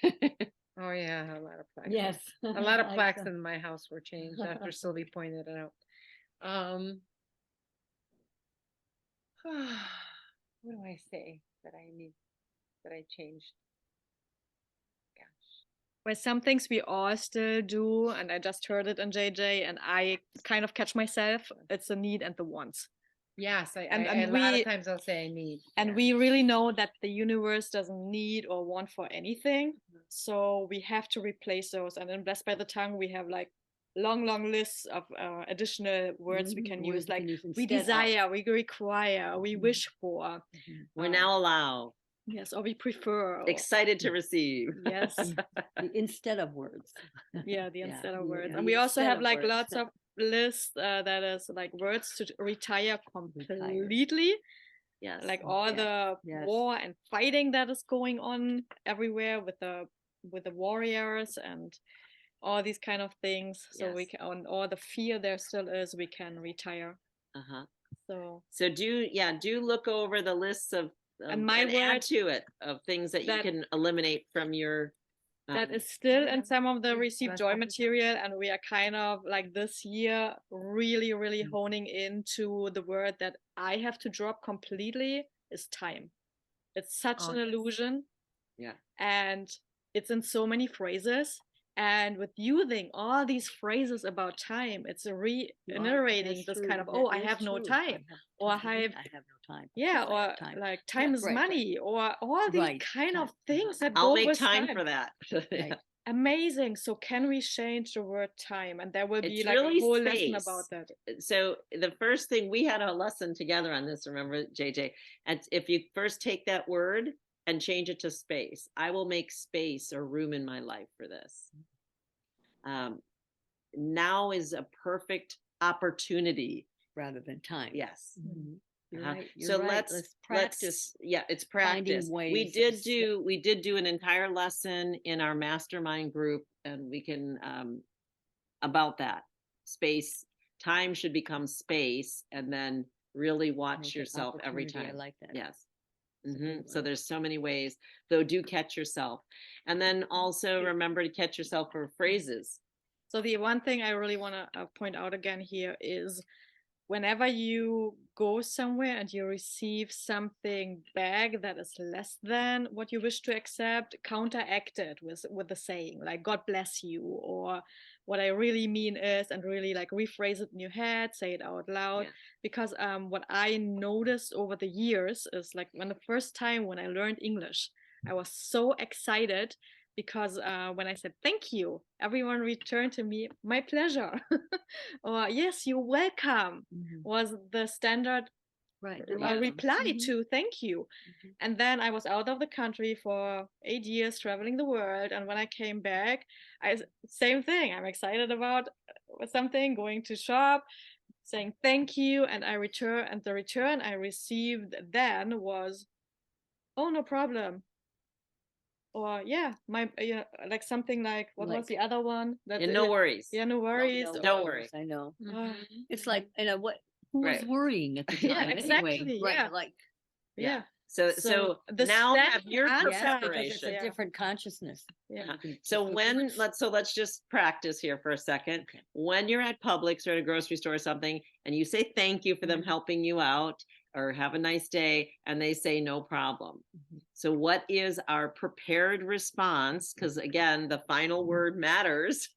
Oh yeah, a lot of plaques. Yes. A lot of Like plaques the- in my house were changed after Sylvie pointed it out. What do I say that I changed? Gosh. Well, some things we all still do, and I just heard it in JJ, and I kind of catch myself. It's the need and the wants. Yes, And a lot we- of times I'll say I need. And yeah. we really know that the universe doesn't need or want for anything. So we have to replace those. And in Blessed by the Tongue, we have like long lists of additional words we can words use, you like use we instead of. desire, we require, we Mhm. wish for. We're now allow, Yes, or we prefer. or- excited to receive. Yes. The instead of words. Yeah, the Yeah, instead of the- words. the And we also instead have of like words. lots of lists that is like words to retire completely. Yes. Like all Yes, the yes. war and fighting that is going on everywhere with the warriors and all these kind of things. So we Yes. can, and all the fear there still is, we can retire. Uh-huh. So do look over the lists of And my add word- to it of things that you that- can eliminate from your that um, is still in some of the Yeah, Receive that's Joy awesome. material, and we are kind of like this year really honing into the word that I have to drop completely is time. It's such Oh, an yes. illusion. Yeah. And it's in so many phrases, And with using all these phrases about time, it's reiterating this kind of, oh, I have no time, or I have no time. yeah, Of course I or have time. like time is right, money, or all these Right, kind of things that I'll go make with time for that. Right. Amazing. So can we change the word time? And there will be It's like really a whole space. lesson about that. So the first thing, we had a lesson together on this, remember, JJ? And if you first take that word and change it to space, I will make space or room in my life for this. Now is a perfect opportunity. Rather than time. Yes. Mhm. You're Uh-huh. right. You're So right. let's practice. yeah, it's finding practice. We ways did of do an entire lesson in our mastermind group, and we can about that space. Time should become space, and then really watch Make it yourself every opportunity. I time. like that. Yes. That's a good So one. there's so many ways, though. Do catch yourself, and then also remember to catch yourself for phrases. So the one thing I really want to point out again here is whenever you go somewhere and you receive something back that is less than what you wish to accept, counteract it with the saying like God bless you, or what I really mean is, and really like rephrase it in your head, say it out loud. Yeah. Because what I noticed over the years is like when the first time when I learned English, I was so excited because when I said thank you, everyone returned to me, my pleasure, or yes, you're welcome, was the standard Right. reply to thank you. And then I was out of the country for 8 years, traveling the world. And when I came back, same thing. I'm excited about something, going to shop, saying thank you, and the return I received then was, oh, no problem. Or yeah, my like something like what was the other one? And no worries. Yeah, no worries. Don't worry. I know. Ah, It's like, who was Right. worrying at the time? Yeah, anyway? exactly, Right. yeah. Like, yeah. So the now have standard your answer, yes, because it's preparation. a different consciousness. Yeah. Uh-huh. So let's just practice here for a second. Okay. When you're at Publix or at a grocery store or something, and you say thank you for them helping you out, or have a nice day, and they say no problem. So what is our prepared response? Because again, the final word matters.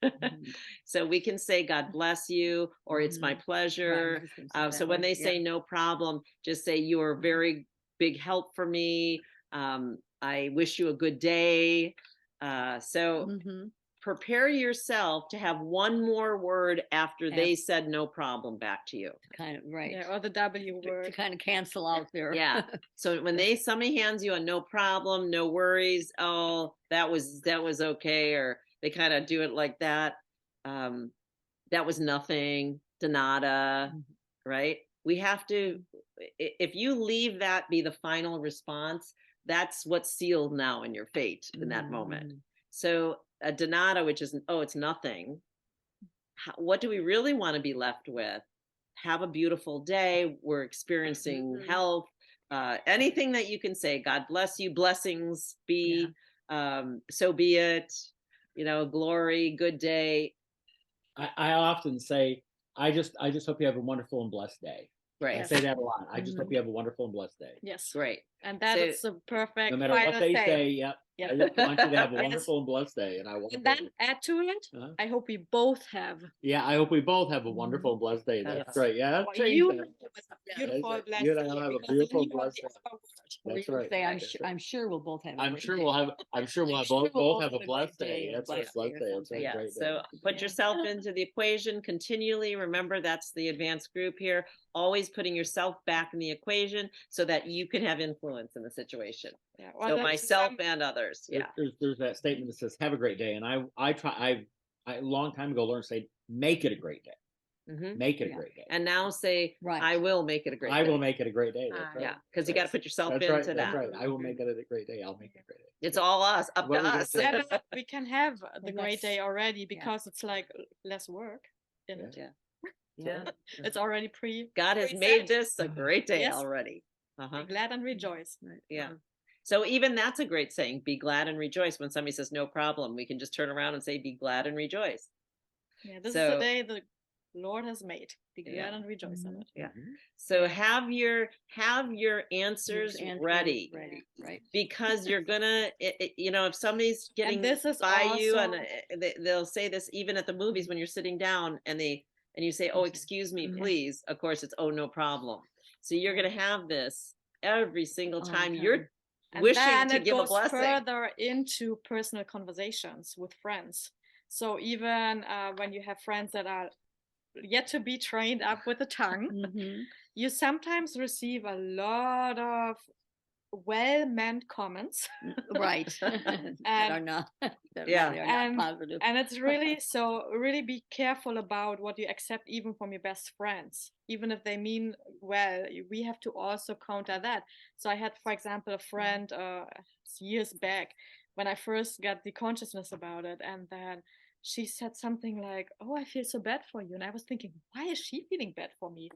So we can say God bless you, or it's my pleasure. So when they say no problem, just say you are very big help for me. I wish you a good day. Prepare yourself to have one more word after they said no problem back to you. Kind of right. Yeah, or the W word to kind of cancel out there. Yeah. So when somebody hands you a no problem, no worries, oh, that was okay, or they kind of do it like that. That was nothing, de nada, right? We have to, if you leave that be the final response, that's what's sealed now in your fate in that moment. So a de nada, which is, oh, it's nothing. What do we really want to be left with? Have a beautiful day. We're experiencing health. Anything that you can say, God bless you, blessings be, so be it, glory, good day. I often say, I just hope you have a wonderful and blessed day. Right. I say that a lot. I just hope you have a wonderful and blessed day. Yes. Great. And that is the perfect no matter what they say, Yep. I just want you to have a wonderful and blessed day. And I want then add to it, I hope we both have. Yeah, I hope we both have a wonderful and blessed day. That's right. Yeah, that's You right. beautiful, blessed You and I day, have a because then beautiful you have blessed the day. other word. That's right. Say, I'm sure we'll both have. I'm sure we'll both have a blessed day. That's right. Blessed day. That's right. Yeah. Great day. So put yourself into the equation continually. Remember, that's the advanced group here. Always putting yourself back in the equation so that you can have influence in the situation. Yeah. So myself and others. Yeah. There's that statement that says, "Have a great day," and I a long time ago learned to say, "Make it a great day." Make it a great day. And now say, I will make it a great day. I will make it a great day. That's right. Yeah, because you got to put yourself into right, that. That's right. I will make it a great day. I'll make it a great day. It's all us, up to us. Yeah, we can have the great day already because it's like less work in it. Yeah. It's already God has made this a great day already. Be glad and rejoice. Yeah. So even that's a great saying, be glad and rejoice. When somebody says no problem, we can just turn around and say, be glad and rejoice. Yeah, this is the day the Lord has made. Be glad Yeah. and rejoice in it. Yeah. So have your answers answers ready. right. Because you're gonna, you know, if somebody's getting this is by you and also- they'll say this even at the movies when you're sitting down and you say, oh, excuse me, please. Of course, it's, oh, no problem. So you're gonna have this every single time Okay. you're And wishing then to it give a goes blessing. further into personal conversations with friends. So even when you have friends that are yet to be trained up with the tongue, Mhm. you sometimes receive a lot of well-meant comments. Right. That are not, Yeah. they're And- not positive. And it's really, so really be careful about what you accept even from your best friends, even if they mean well. We have to also counter that. So I had, for example, a friend years back when I first got the consciousness about it, and then she said something like, oh, I feel so bad for you. And I was thinking, why is she feeling bad for me?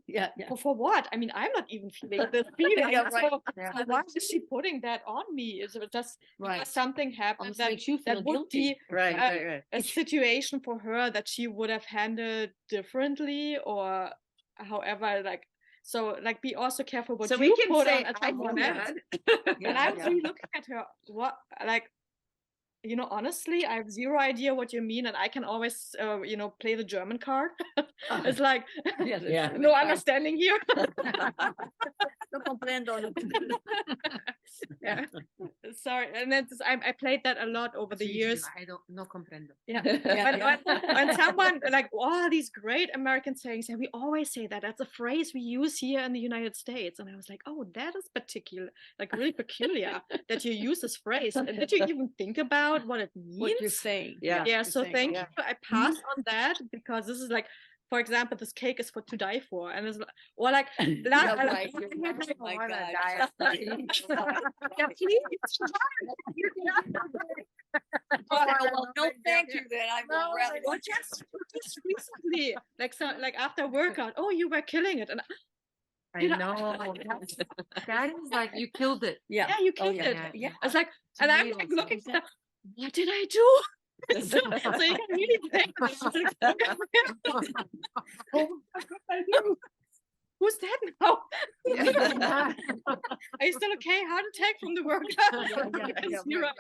Yeah. For what? I mean, I'm not even feeling this feeling. Yeah, right. So, Yeah. so why is she putting that on me? Is it just Right. because something happened Almost that, makes you feel that would guilty. be Right, right. a situation for her that she would have handled differently, or however, like, so like be also careful what So you we can put say, on I someone feel else. bad. And I was really looking at her, what, like, you know, honestly, I have zero idea what you mean, and I can always, you know, play the German card. It's like, Yeah. no understanding here. No comprendo. Yeah. Sorry, and then I played that a lot over the years. I don't no comprendo. Yeah. Yeah, When someone like all these great American sayings, and we always say that that's a phrase we use here in the United States, and I was like, oh, that is particular, like really peculiar that you use this phrase. And did you even think about what it means? What you're saying. Yeah. Yeah, you're so saying, thank okay. you. I pass on that because this is like, for example, this cake is for to die for, and it's or like, Yeah, right, you're right. Oh my God. yeah, please. Well, no, thank you. Then I would rather. Or just recently, like so, like after workout, oh, you were killing it, and I know. That is like you killed it. Yeah. yeah, you Oh, killed yeah. it. Yeah. It's like, and I'm like Tomatoes, looking at what did I do? So you can really think. Who's that now? Are you still okay? Heart attack from the workout? You're right.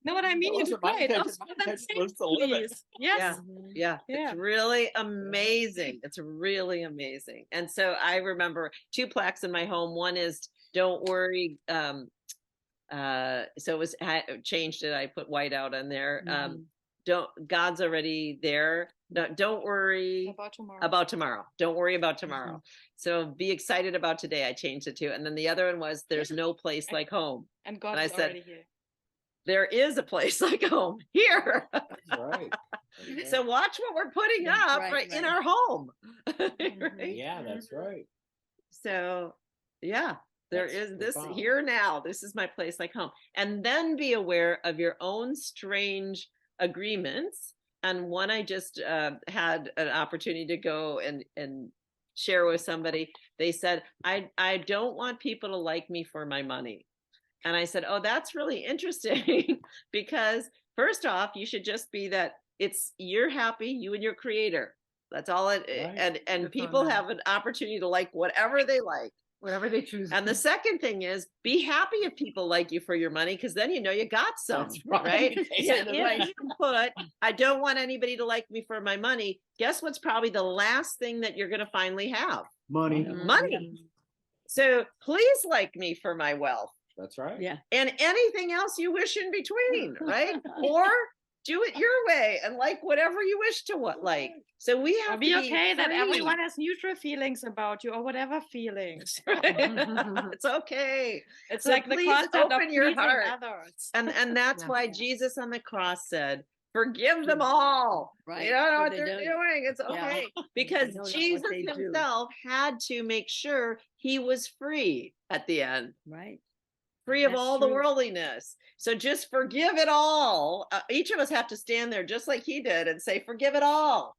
No, what I mean, you Those did are my great. intentions. My intention was to live it. Yes. Yeah, Yeah. it's really amazing. It's really amazing. And so I remember 2 plaques in my home. One is don't worry. So it was changed it. I put white out on there. God's already there. Don't worry About tomorrow. about tomorrow. Don't worry about tomorrow. So be excited about today. I changed it to. And then the other one was there's no place like home. And God And I is said, already here. There is a place like home here. That's right. So watch what we're putting Yeah, up right, in right. our home. Right? Yeah, that's right. So yeah, there That's is this profound. here now. This is my place like home. And then be aware of your own strange agreements. And one I just had an opportunity to go and share with somebody. They said, I don't want people to like me for my money. And I said, oh, that's really interesting because first off, you should just be that you're happy, you and your creator. That's all it. Right. And Good people on that. have an opportunity to like whatever they like. Whatever they choose. And the second thing is be happy if people like you for your money, because then you know you got some, That's right? right. So Yeah, if you put, I don't want anybody to like me for my money, guess what's probably the last thing that you're going to finally have? Money. Money. So please like me for my wealth. That's right. Yeah. And anything else you wish in between, right? Or do it your way and like whatever you wish to like. So we Or have be to okay that free. everyone has neutral feelings about you or whatever feelings. It's okay. It's So like the please concept of open your pleasing heart. others. And that's Yeah. why Jesus on the cross said, forgive them all. Right. They don't know What what they they're do. doing. It's Yeah. okay. Because They don't know what Jesus they do. himself had to make sure he was free at the end. Right. Free of That's all the true. worldliness. So just forgive it all. Each of us have to stand there just like he did and say, forgive it all.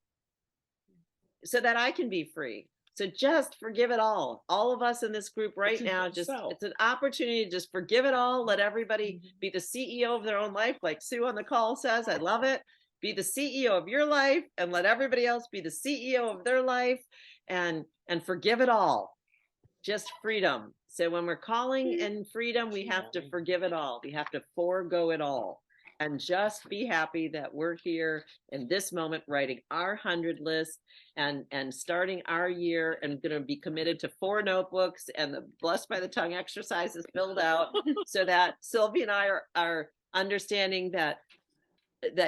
So that I can be free. So just forgive it all. All of us in this group right It's now, about just self. it's an opportunity to just forgive it all. Let everybody be the CEO of their own life, like Sue on the call says. I love it. be the CEO of your life and let everybody else be the CEO of their life and forgive it all. Just freedom. So when we're calling in freedom, we have to forgive it all. We have to forego it all and just be happy that we're here in this moment, writing our 100 list and starting our year, and going to be committed to 4 notebooks and the blessed by the tongue exercises filled out so that Sylvia and I are understanding that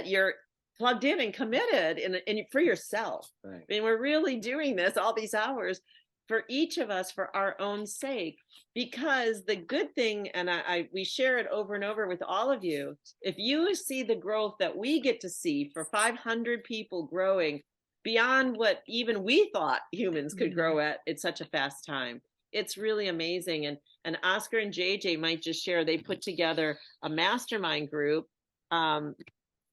you're plugged in and committed and for yourself. Right. I mean, we're really doing this all these hours for each of us for our own sake, because the good thing, and we share it over and over with all of you, if you see the growth that we get to see for 500 people growing beyond what even we thought humans could grow at such a fast time, it's really amazing. And Oscar and JJ might just share, they put together a mastermind group,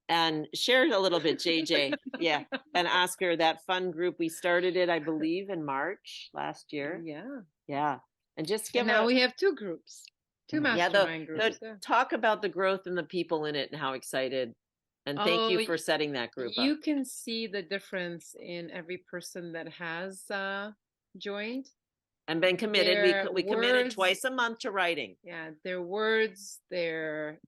and shared a little bit, JJ. Yeah. And Oscar, that fun group, we started it, I believe, in March last year. Yeah. Yeah. And just give And now we have 2 groups, 2 mastermind groups. Talk about the growth and the people in it and how excited. And thank you for setting that group up. You can see the difference in every person that has joined. And been committed. Their We committed words- twice a month to writing. Yeah, their words, their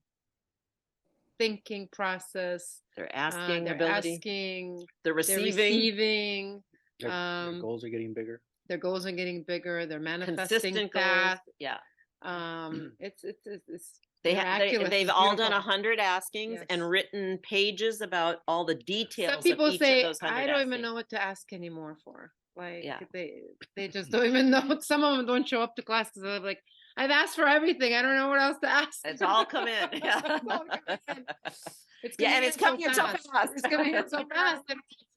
thinking process, Their asking their ability. asking, Their their receiving. Their goals are getting bigger. Their goals are getting bigger. Their manifesting Consistent path. goals. Yeah. It's They've It's all done beautiful. 100 askings Yes. and written pages about all the details. Some people of each say, of those 100 I don't even askings. know what to ask anymore for. Like, Yeah. they just don't even know. Some of them don't show up to class because they're like, I've asked for everything. I don't know what else to ask. It's all come in. Yeah. It's all come in. It's Yeah, coming and it's coming in so fast. It's coming in so fast. I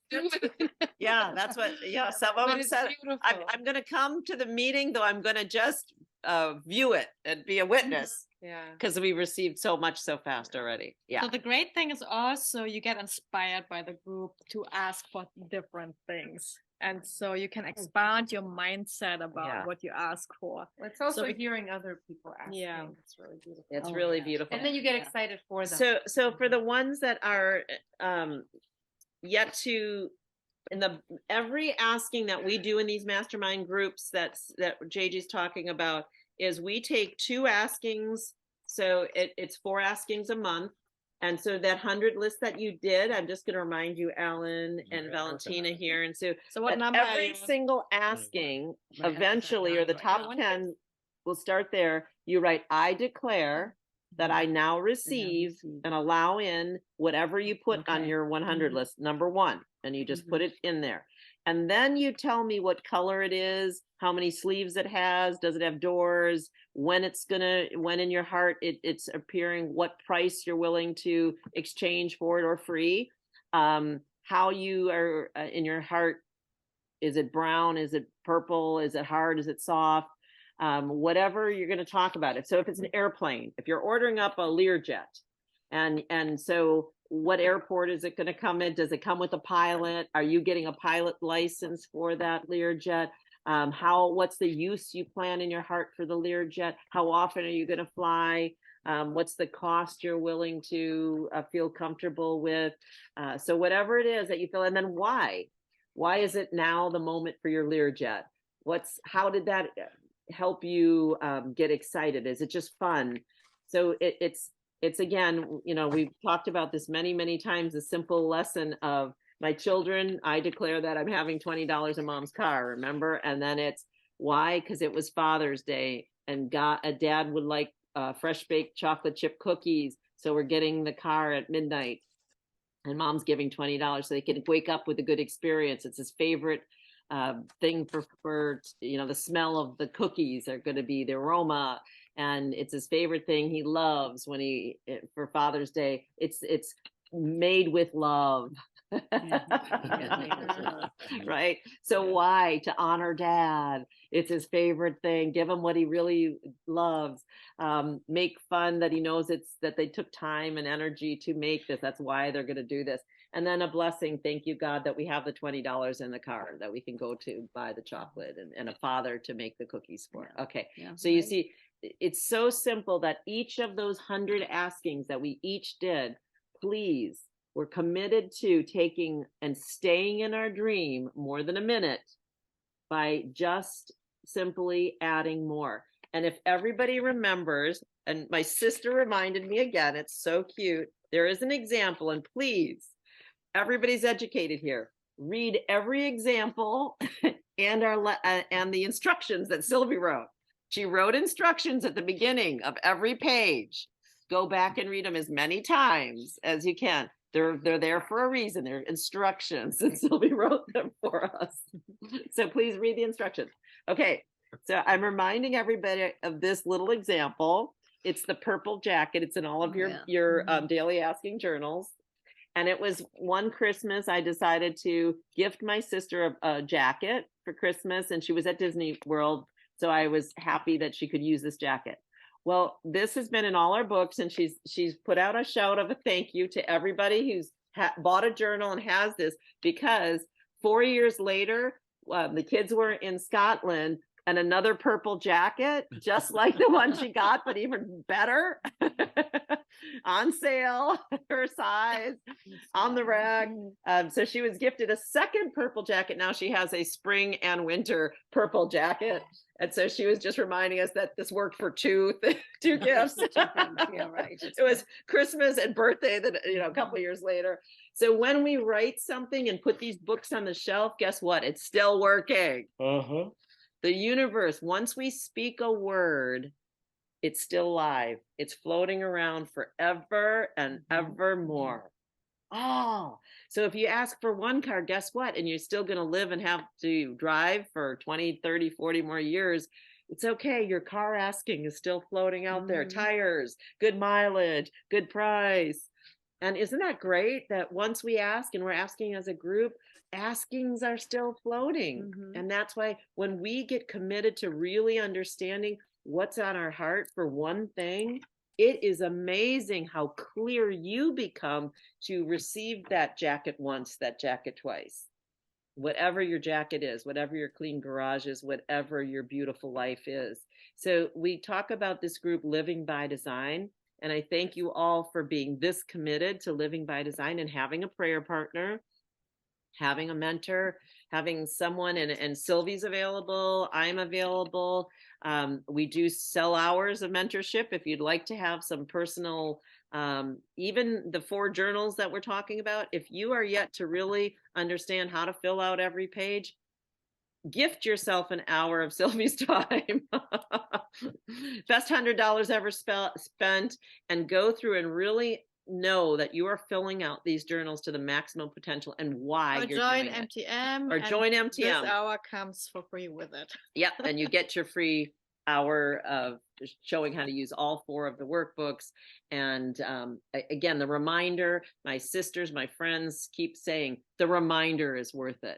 don't know what to do with it. Yeah, that's what. Yeah, some of But them it's said, beautiful. I'm going to come to the meeting, though I'm going to just view it and be a witness Yeah. because we received so much so fast already. Yeah. So the great thing is also you get inspired by the group to ask for different things. And so you can expand your mindset about Yeah. what you ask for. It's also So- hearing other people asking. Yeah. It's really beautiful. It's Oh, really yeah. beautiful. And then you get excited for them. So for the ones that are yet to, every asking that we do in these mastermind groups that JJ's talking about is we take 2 askings. So it's 4 askings a month. And so that 100 list that you did, I'm just going to remind you, Alan and Valentina here. And so what that number are every you? single asking Right, eventually, or the top 10 will start there. You write, I declare that I now receive and allow in whatever you put on Okay. your 100 list, number 1, and you just put it in there. And then you tell me what color it is, how many sleeves it has, does it have doors, when in your heart it's appearing, what price you're willing to exchange for it or free, how you are in your heart, is it brown, is it purple, is it hard, is it soft, whatever you're going to talk about it. So if it's an airplane, if you're ordering up a Learjet, and so what airport is it going to come in? Does it come with a pilot? Are you getting a pilot license for that Learjet? What's the use you plan in your heart for the Learjet? How often are you going to fly? What's the cost you're willing to feel comfortable with? So whatever it is that you feel, and then why is it now the moment for your Learjet? How did that help you get excited? Is it just fun? So it's again, we've talked about this many, many times, the simple lesson of my children, I declare that I'm having $20 in mom's car, remember? And then it's why? Because it was Father's Day and a dad would like fresh baked chocolate chip cookies. So we're getting the car at midnight and mom's giving $20 so they can wake up with a good experience. It's his favorite thing for the smell of the cookies are going to be the aroma. And it's his favorite thing he loves for Father's Day. It's made with love. Right? So why? To honor dad. It's his favorite thing. Give him what he really loves. Make fun that he knows that they took time and energy to make this. That's why they're going to do this. And then a blessing. Thank you, God, that we have the $20 in the car that we can go to buy the chocolate and a father to make the cookies for. Okay. Yeah, So you see, it's so simple that each of those 100 askings that we each did, please We're committed to taking and staying in our dream more than a minute by just simply adding more. And if everybody remembers, and my sister reminded me again, it's so cute. There is an example, and please, everybody's educated here. Read every example and and the instructions that Sylvie wrote. She wrote instructions at the beginning of every page. Go back and read them as many times as you can. They're there for a reason. They're instructions, and Sylvie wrote them for us. So please read the instructions. Okay, so I'm reminding everybody of this little example. It's the purple jacket. It's in all of your daily asking journals. And it was one Christmas, I decided to gift my sister a jacket for Christmas, and she was at Disney World. So I was happy that she could use this jacket. Well, this has been in all our books, and she's put out a shout of a thank you to everybody who's bought a journal and has this, because 4 years later, the kids were in Scotland, and another purple jacket, just like the one she got, but even better, on sale, her size, on the rack. So she was gifted a second purple jacket. Now she has a spring and winter purple jacket. And so she was just reminding us that this worked for two gifts. Yeah, right. It was Christmas and birthday, that a couple of years later. So when we write something and put these books on the shelf, guess what? It's still working. Uh-huh. The universe, once we speak a word, it's still live. It's floating around forever and evermore. Oh, so if you ask for one car, guess what? And you're still going to live and have to drive for 20, 30, 40 more years. It's okay. Your car asking is still floating out there. Tires, good mileage, good price. And isn't that great that once we ask, and we're asking as a group, askings are still floating. And that's why when we get committed to really understanding what's on our heart for one thing, it is amazing how clear you become to receive that jacket once, that jacket twice. Whatever your jacket is, whatever your clean garage is, whatever your beautiful life is. So we talk about this group, Living by Design. And I thank you all for being this committed to living by design and having a prayer partner, having a mentor, having someone, and Sylvie's available, I'm available. We do sell hours of mentorship if you'd like to have some personal, even the 4 journals that we're talking about. If you are yet to really understand how to fill out every page, gift yourself an hour of Sylvie's time. Best $100 ever spent, and go through and really know that you are filling out these journals to the maximum potential and why you're join doing it. MTM. Or join MTM. This hour comes for free with it. Yep, and you get your free hour of showing how to use all 4 of the workbooks. And again, the reminder, my sisters, my friends keep saying, the reminder is worth it.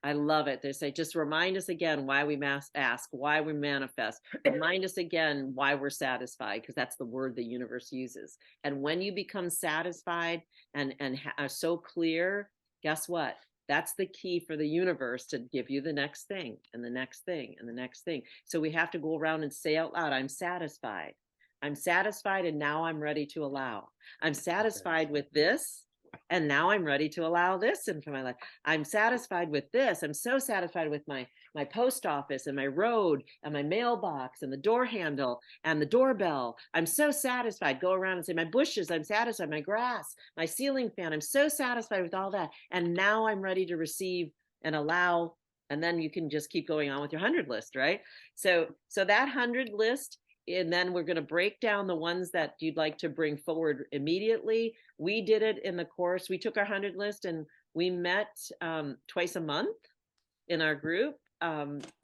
I love it. They say, just remind us again why we ask, why we manifest. Remind us again why we're satisfied, because that's the word the universe uses. And when you become satisfied and are so clear, guess what? That's the key for the universe to give you the next thing and the next thing and the next thing. So we have to go around and say out loud, I'm satisfied. I'm satisfied, and now I'm ready to allow. I'm satisfied with this, and now I'm ready to allow this into my life. I'm satisfied with this. I'm so satisfied with my post office and my road and my mailbox and the door handle and the doorbell. I'm so satisfied. Go around and say, my bushes, I'm satisfied. My grass, my ceiling fan, I'm so satisfied with all that. And now I'm ready to receive and allow. And then you can just keep going on with your 100 list, right? So that 100 list, and then we're going to break down the ones that you'd like to bring forward immediately. We did it in the course. We took our 100 list and we met twice a month in our group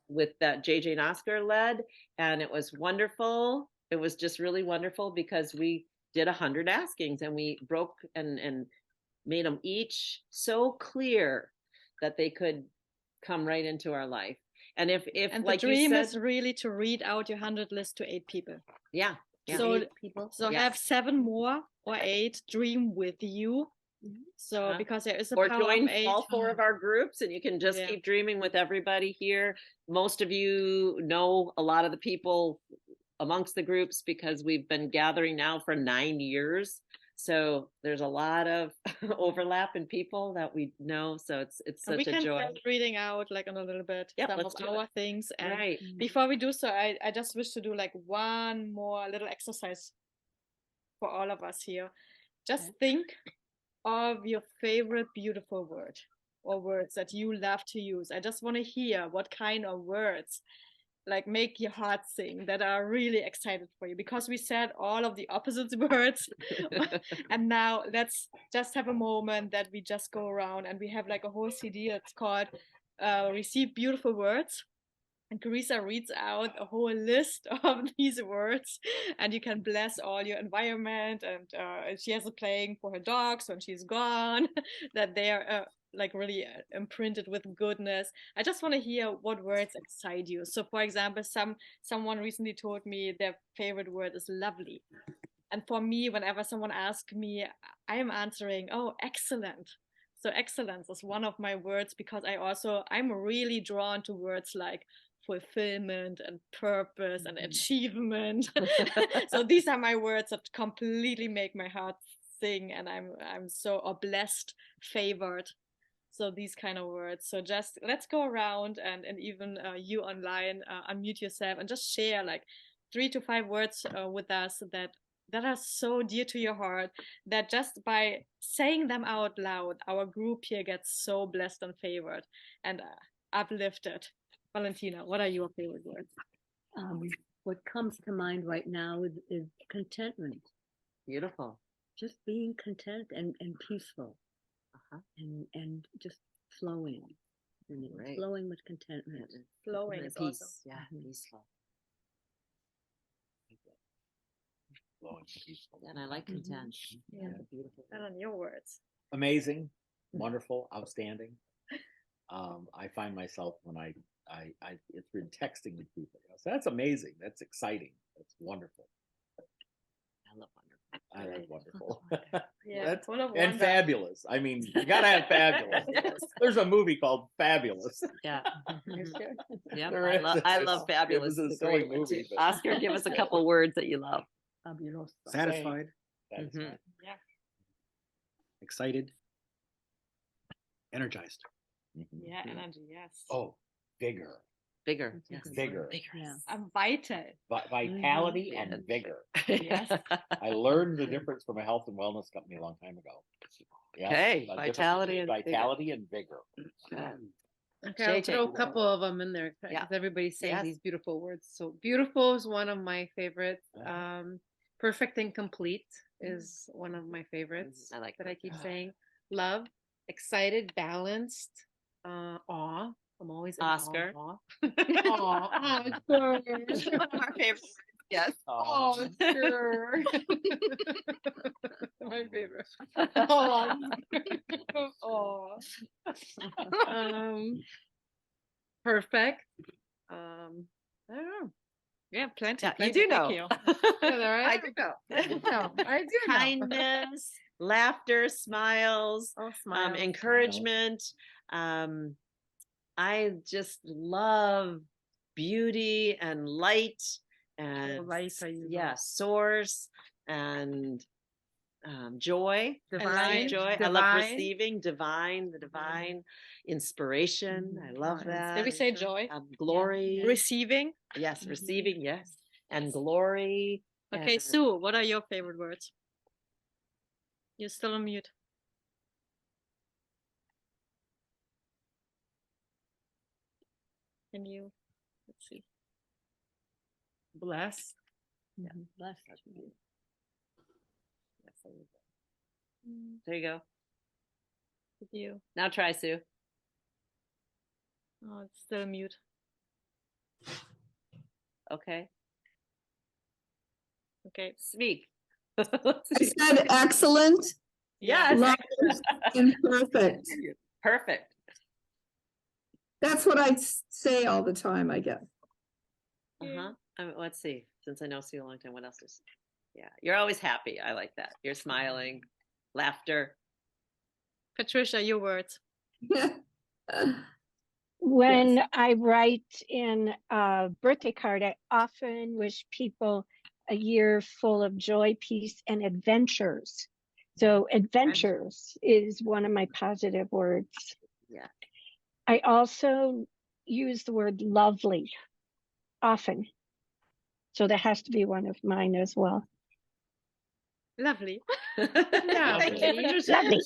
with that JJ and Oscar led. And it was wonderful. It was just really wonderful because we did 100 askings, and we broke and made them each so clear that they could come right into our life. And if like the dream you said, is really to read out your 100 list to 8 people. Yeah. So 8 people. So Yeah. have 7 more or 8 dream with you. So because there is a or power join of 8. all 4 of our groups, and you can just keep dreaming with everybody here. Most of you know a lot of the people amongst the groups because we've been gathering now for 9 years. So there's a lot of overlap in people that we know. So it's And we such a can joy. start reading out like in a little bit Yep, some let's of do our it. things. And Right. before we do so, I just wish to do like one more little exercise for all of us here. Just think of your favorite beautiful word or words that you love to use. I just want to hear what kind of words like make your heart sing that are really excited for you, because we said all of the opposite words. And now let's just have a moment that we just go around, and we have like a whole CD that's called Receive Beautiful Words. And Carissa reads out a whole list of these words, and you can bless all your environment. And she has a playing for her dogs when she's gone, that they are like really imprinted with goodness. I just want to hear what words excite you. So, for example, someone recently told me their favorite word is lovely, and for me, whenever someone asks me, I am answering, oh, excellent. So excellence is one of my words, because I'm really drawn to words like fulfillment and purpose and achievement. So these are my words that completely make my heart sing, and I'm so blessed, favored. So these kind of words. So just let's go around, and even you online, unmute yourself and just share like 3 to 5 words with us that are so dear to your heart, that just by saying them out loud, our group here gets so blessed and favored and uplifted. Valentina, what are your favorite words? What comes to mind right now is contentment. Beautiful. Just being content and peaceful. And just flowing. Right. Flowing with contentment. Flowing is peace. awesome. Yeah, peaceful. Flowing, peaceful. And I like content. Yeah. Beautiful. And on your words. Amazing, wonderful, outstanding. I find myself when it's been texting with people. So that's amazing. That's exciting. That's wonderful. I love wonderful. I like wonderful. Yeah, That's, full of and wonder. fabulous. I mean, you gotta have fabulous. There's a movie called Fabulous. Yeah. Yeah. There is. I love fabulous. It was a It's silly great one, movie, too. but- Oscar, give us a couple words that you love. Fabulous. Satisfied, Satisfying. Yeah. excited, energized. Yeah, energy, yes. Oh, vigor, Bigger. Yes. vigor, Yeah. I'm vital. vitality and vigor. Yes. I learned the difference from a health and wellness company a long time ago. Yes, Okay, a difference vitality between and vitality and vigor. Okay, I'll JJ. throw a couple of them in there because Yeah. everybody's saying Yes. these beautiful words. So beautiful is one of my favorites. Perfect and complete is one of my favorites. I like that that. I keep saying. Love, excited, balanced, awe. I'm always in Oscar. awe. Aw, Oscar. One of our favorite words. Yes. Oscar. My favorite. Aw. Perfect. I don't know. Yeah, plenty. Yeah, you plenty. do know. Thank you. I do know. I do know. Kindness, laughter, smiles, Oh, smile. encouragement. I just love beauty and light and light, I use yeah, that. source and joy. Divine, Joy. I love divine. receiving divine, the divine inspiration. I love that. Did we say joy? Glory. Receiving. Yes, receiving. Yes, and glory. Okay, and- Sue, what are your favorite words? You're still on mute. Can you, let's see. Blessed. Blessed. There you go. With you. Now try, Sue. Oh, it's still mute. Okay, Okay. speak. I said excellent, Yes, lovely, and perfect. perfect. That's what I say all the time, I guess. Uh-huh. Let's see. Since I know Sue a long time, what else is? Yeah, you're always happy. I like that. You're smiling, laughter. Patricia, your words. When I write in a birthday card, I often wish people a year full of joy, peace, and adventures. So adventures is one of my positive words. Yeah. I also use the word lovely often. So that has to be one of mine as well. Lovely. Yeah. Thank you for sharing.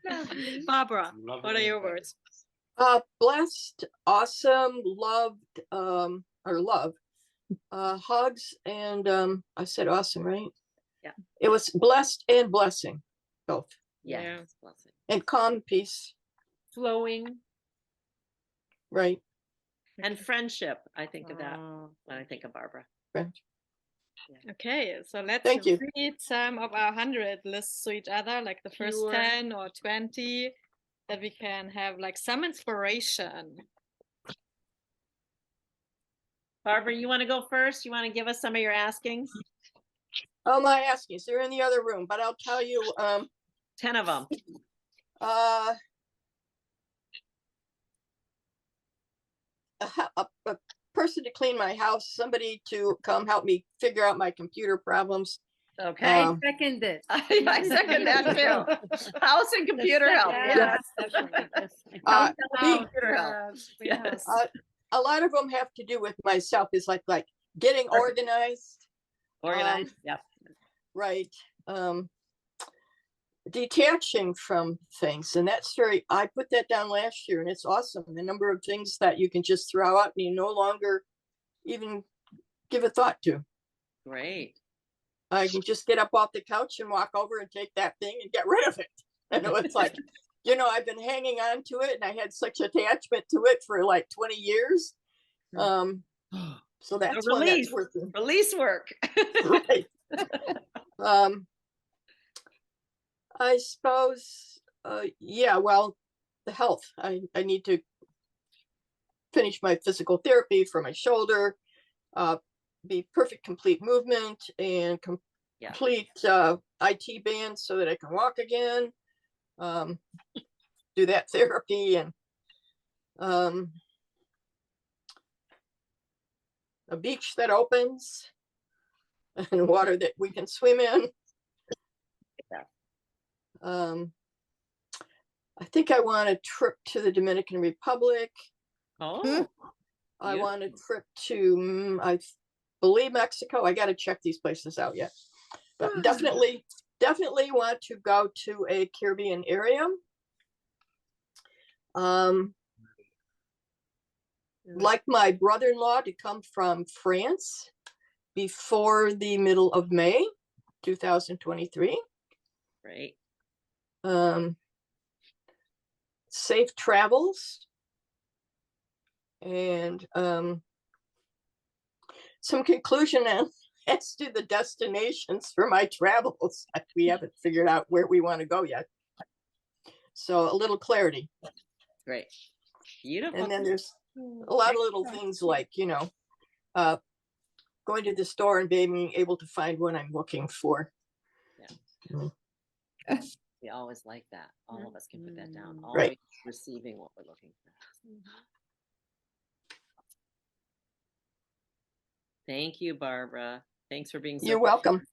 Lovely. Barbara, what are your words? Blessed, awesome, loved, or love, hugs, and I said awesome, right? Yeah. It was blessed and blessing, both. Yeah. It's a blessing. And calm, peace, Flowing. right? And friendship. I think of that when I think of Barbara. Friend. Okay, so let's Thank you. read some of our 100 lists to each other, like the first Pure. 10 or 20, that we can have like some inspiration. Barbara, you want to go first? You want to give us some of your askings? Oh, my askings, they're in the other room, but I'll tell you, 10 of them. A person to clean my house, somebody to come help me figure out my computer problems. Okay. I second it. I second that too. House and computer help. Yeah. Computer help. Yes. A lot of them have to do with myself. Is like getting organized. Organized. Yep. Right. Detaching from things, and that's I put that down last year, and it's awesome. The number of things that you can just throw out and you no longer even give a thought to. Great. I can just get up off the couch and walk over and take that thing and get rid of it. And it's like, I've been hanging on to it, and I had such attachment to it for like 20 years. So that's release. One that's release work. Right. I suppose, well, the health. I need to finish my physical therapy for my shoulder, be perfect, complete movement, and complete IT band so that I can walk again, do that therapy, and a beach that opens and water that we can swim in. I think I want a trip to the Dominican Republic. Oh, I want a trip to, I believe, Mexico. I got to check these places out yet, but definitely want to go to a Caribbean area. Like my brother-in-law to come from France before the middle of May 2023. Great. Safe travels, and some conclusion as to the destinations for my travels. We haven't figured out where we want to go yet, so a little clarity. Great. Beautiful. And then there's a lot of little things like going to the store and being able to find what I'm looking for. Yeah. We always like that. All of us can put that down. Always right. Receiving what we're looking for. Thank you, Barbara. Thanks for being so You're welcome.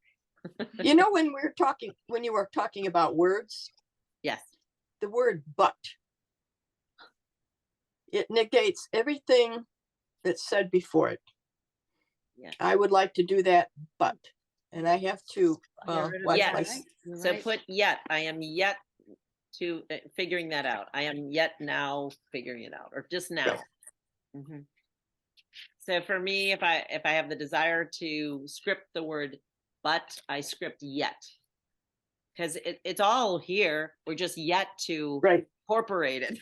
When you were talking about words. Yes. The word but. It negates everything that's said before it. Yeah. I would like to do that, but, and I have to. Yes. So put yet. I am yet to figuring that out. I am yet now figuring it out, or just now. Mm-hmm. So for me, if I have the desire to script the word but, I script yet, because it's all here. We're just yet to incorporate it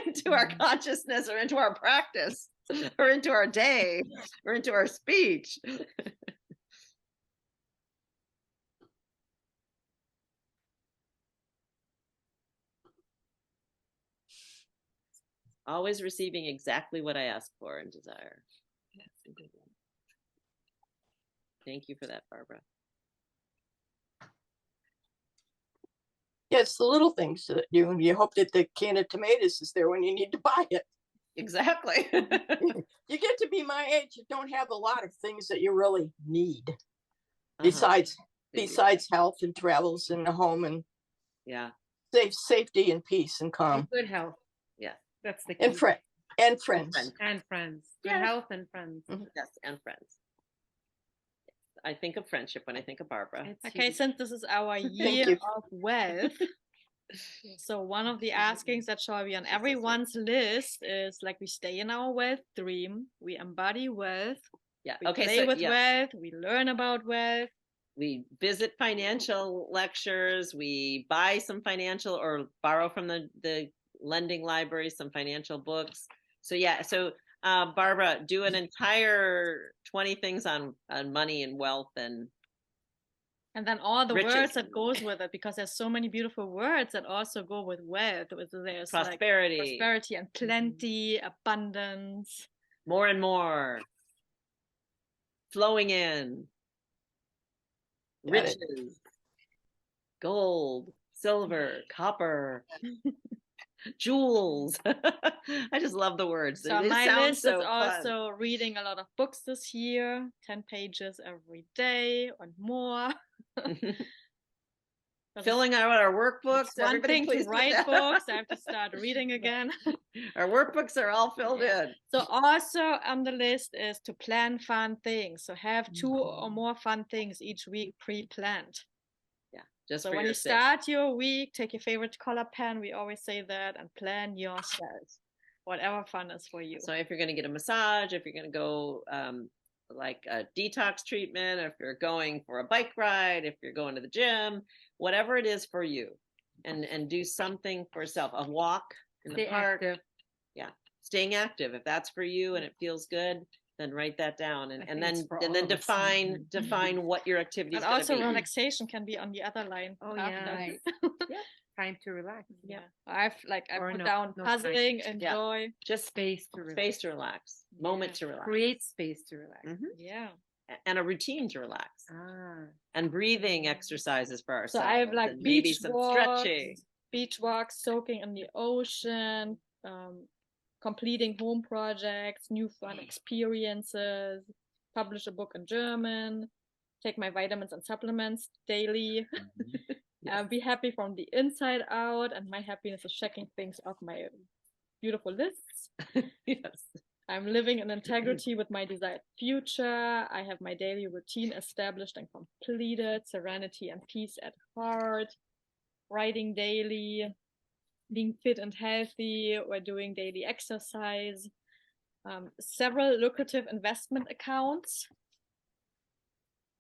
into our consciousness, or into our practice, or into our day, or into our speech. Always receiving exactly what I ask for and desire. That's a good one. Thank you for that, Barbara. Yeah, it's the little things that you hope that the can of tomatoes is there when you need to buy it. Exactly. You get to be my age, you don't have a lot of things that you really need. Besides besides health and travels in the home and Yeah. safety and peace and calm. Good health. Yeah. That's the key. And friends. And friends. Good Yeah. health and friends. Yes, and friends. I think of friendship when I think of Barbara. It's Okay, huge. since this is our year of wealth, so one of the askings that shall be on everyone's list is like we stay in our wealth dream, we embody wealth, Yeah. we Okay. play So with yes, wealth, we learn about wealth. we visit financial lectures. We buy some financial or borrow from the lending library some financial books. So yeah. So Barbara, do an entire 20 things on money and wealth and then all the riches. words that goes with it, because there's so many beautiful words that also go with wealth. There's prosperity, like prosperity and plenty, abundance, more and more, flowing in, riches, gold, silver, copper, jewels. I just love the words. So They my sound list so is fun. also reading a lot of books this year, 10 pages every day and more. Filling out our workbooks. It's one Everybody thing to please put write that. books. I have to start reading again. Our workbooks are all filled in. So also on the list is to plan fun things. So have 2 or more fun things each week pre-planned. Yeah, just so for when you yourself. start your week, take your favorite color pen. We always say that, and plan yourself. Whatever fun is for you. So if you're going to get a massage, if you're going to go like a detox treatment, if you're going for a bike ride, if you're going to the gym, whatever it is for you, and do something for yourself. A walk in the park. Active. Yeah, staying active. If that's for you and it feels good, then write that down and then define what your activity is. And also relaxation can be on the other line. Oh yeah. Yeah. Time to relax. Yeah, I put no, down no puzzling, time. enjoy. Just Space to relax. Space to relax. Moment to relax. Create space to relax. Yeah. And a routine to relax. Ah. And breathing exercises for ourselves. So I have like and maybe beach some walks, stretching. beach walks, soaking in the ocean, completing home projects, new fun experiences, publish a book in German, take my vitamins and supplements daily. Yes. Be happy from the inside out, and my happiness is checking things off my beautiful lists. Yes. I'm living in integrity with my desired future. I have my daily routine established and completed, serenity and peace at heart, writing daily, being fit and healthy, or doing daily exercise, several lucrative investment accounts.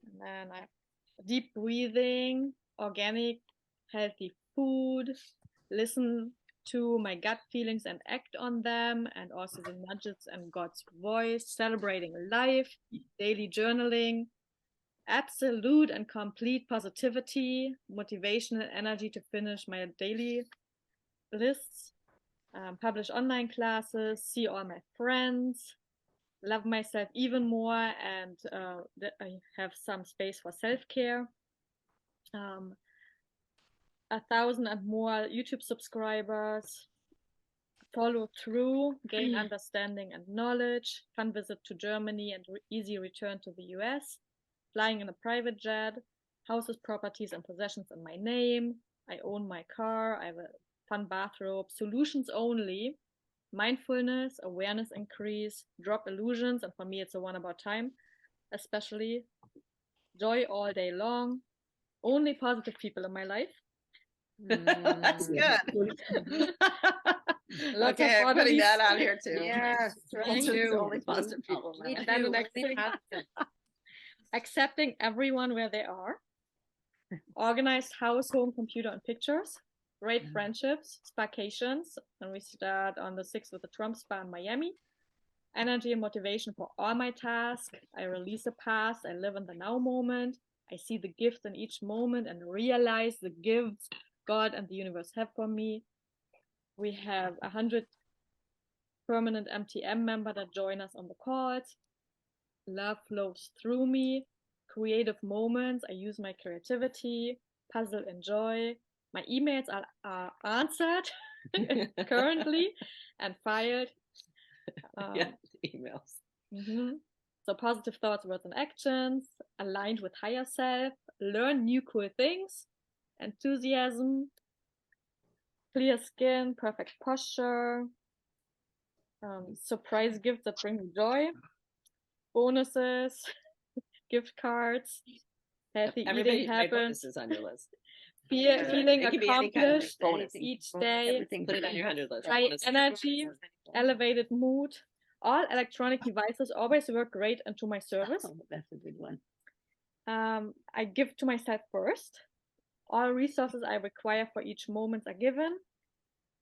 And then I have deep breathing, organic, healthy food, listen to my gut feelings and act on them, and also the nudges and God's voice, celebrating life, daily journaling, absolute and complete positivity, motivational energy to finish my daily lists, publish online classes, see all my friends, love myself even more, and I have some space for self-care. 1,000 and more YouTube subscribers, follow through, gain understanding and knowledge, fun visit to Germany and easy return to the US, flying in a private jet, houses, properties and possessions in my name, I own my car, I have a fun bathrobe, solutions only, mindfulness, awareness increase, drop illusions, and for me it's a one about time, especially joy all day long, only positive people in my life. That's good. Lots Okay, of I'm putting bodies. that on here too. Yes, Thank you. Only positive people. Me And then the too. next thing, accepting everyone where they are, organized house, home, computer, and pictures, great friendships, vacations, and we start on the 6th with the Trump spa in Miami, energy and motivation for all my tasks, I release the past, I live in the now moment, I see the gift in each moment and realize the gifts God and the universe have for me. We have 100 permanent MTM members that join us on the calls. Love flows through me. Creative moments. I use my creativity. Puzzle and joy. My emails are answered currently and filed. Yeah, emails. Mm-hmm. So positive thoughts, words, and actions, aligned with higher self, learn new cool things, enthusiasm, clear skin, perfect posture, surprise gifts that bring you joy, bonuses, gift cards, healthy Everybody eating write habits, bonuses on your list. feeling It could be any kind of accomplished bonus. each day, Everything. Put it on your 100 list. high Bonus. energy, elevated mood. All electronic devices always work great into my service. Oh, that's a good one. I give to myself first. All resources I require for each moment are given.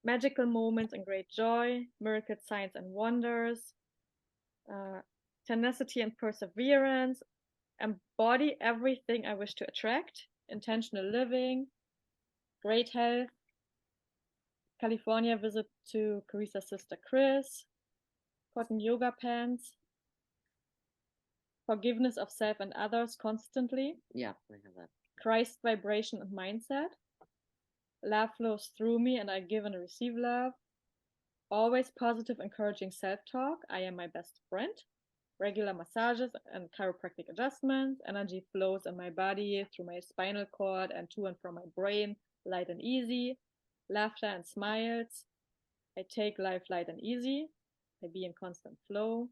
Magical moments and great joy, miracle signs and wonders, tenacity and perseverance, embody everything I wish to attract, intentional living, great health, California visit to Carisa's sister Chris, cotton yoga pants, forgiveness of self and others constantly. Yeah, I have that. Christ vibration and mindset. Love flows through me and I give and receive love. Always positive, encouraging self-talk. I am my best friend. Regular massages and chiropractic adjustments. Energy flows in my body through my spinal cord and to and from my brain, light and easy. Laughter and smiles. I take life light and easy. I be in constant flow.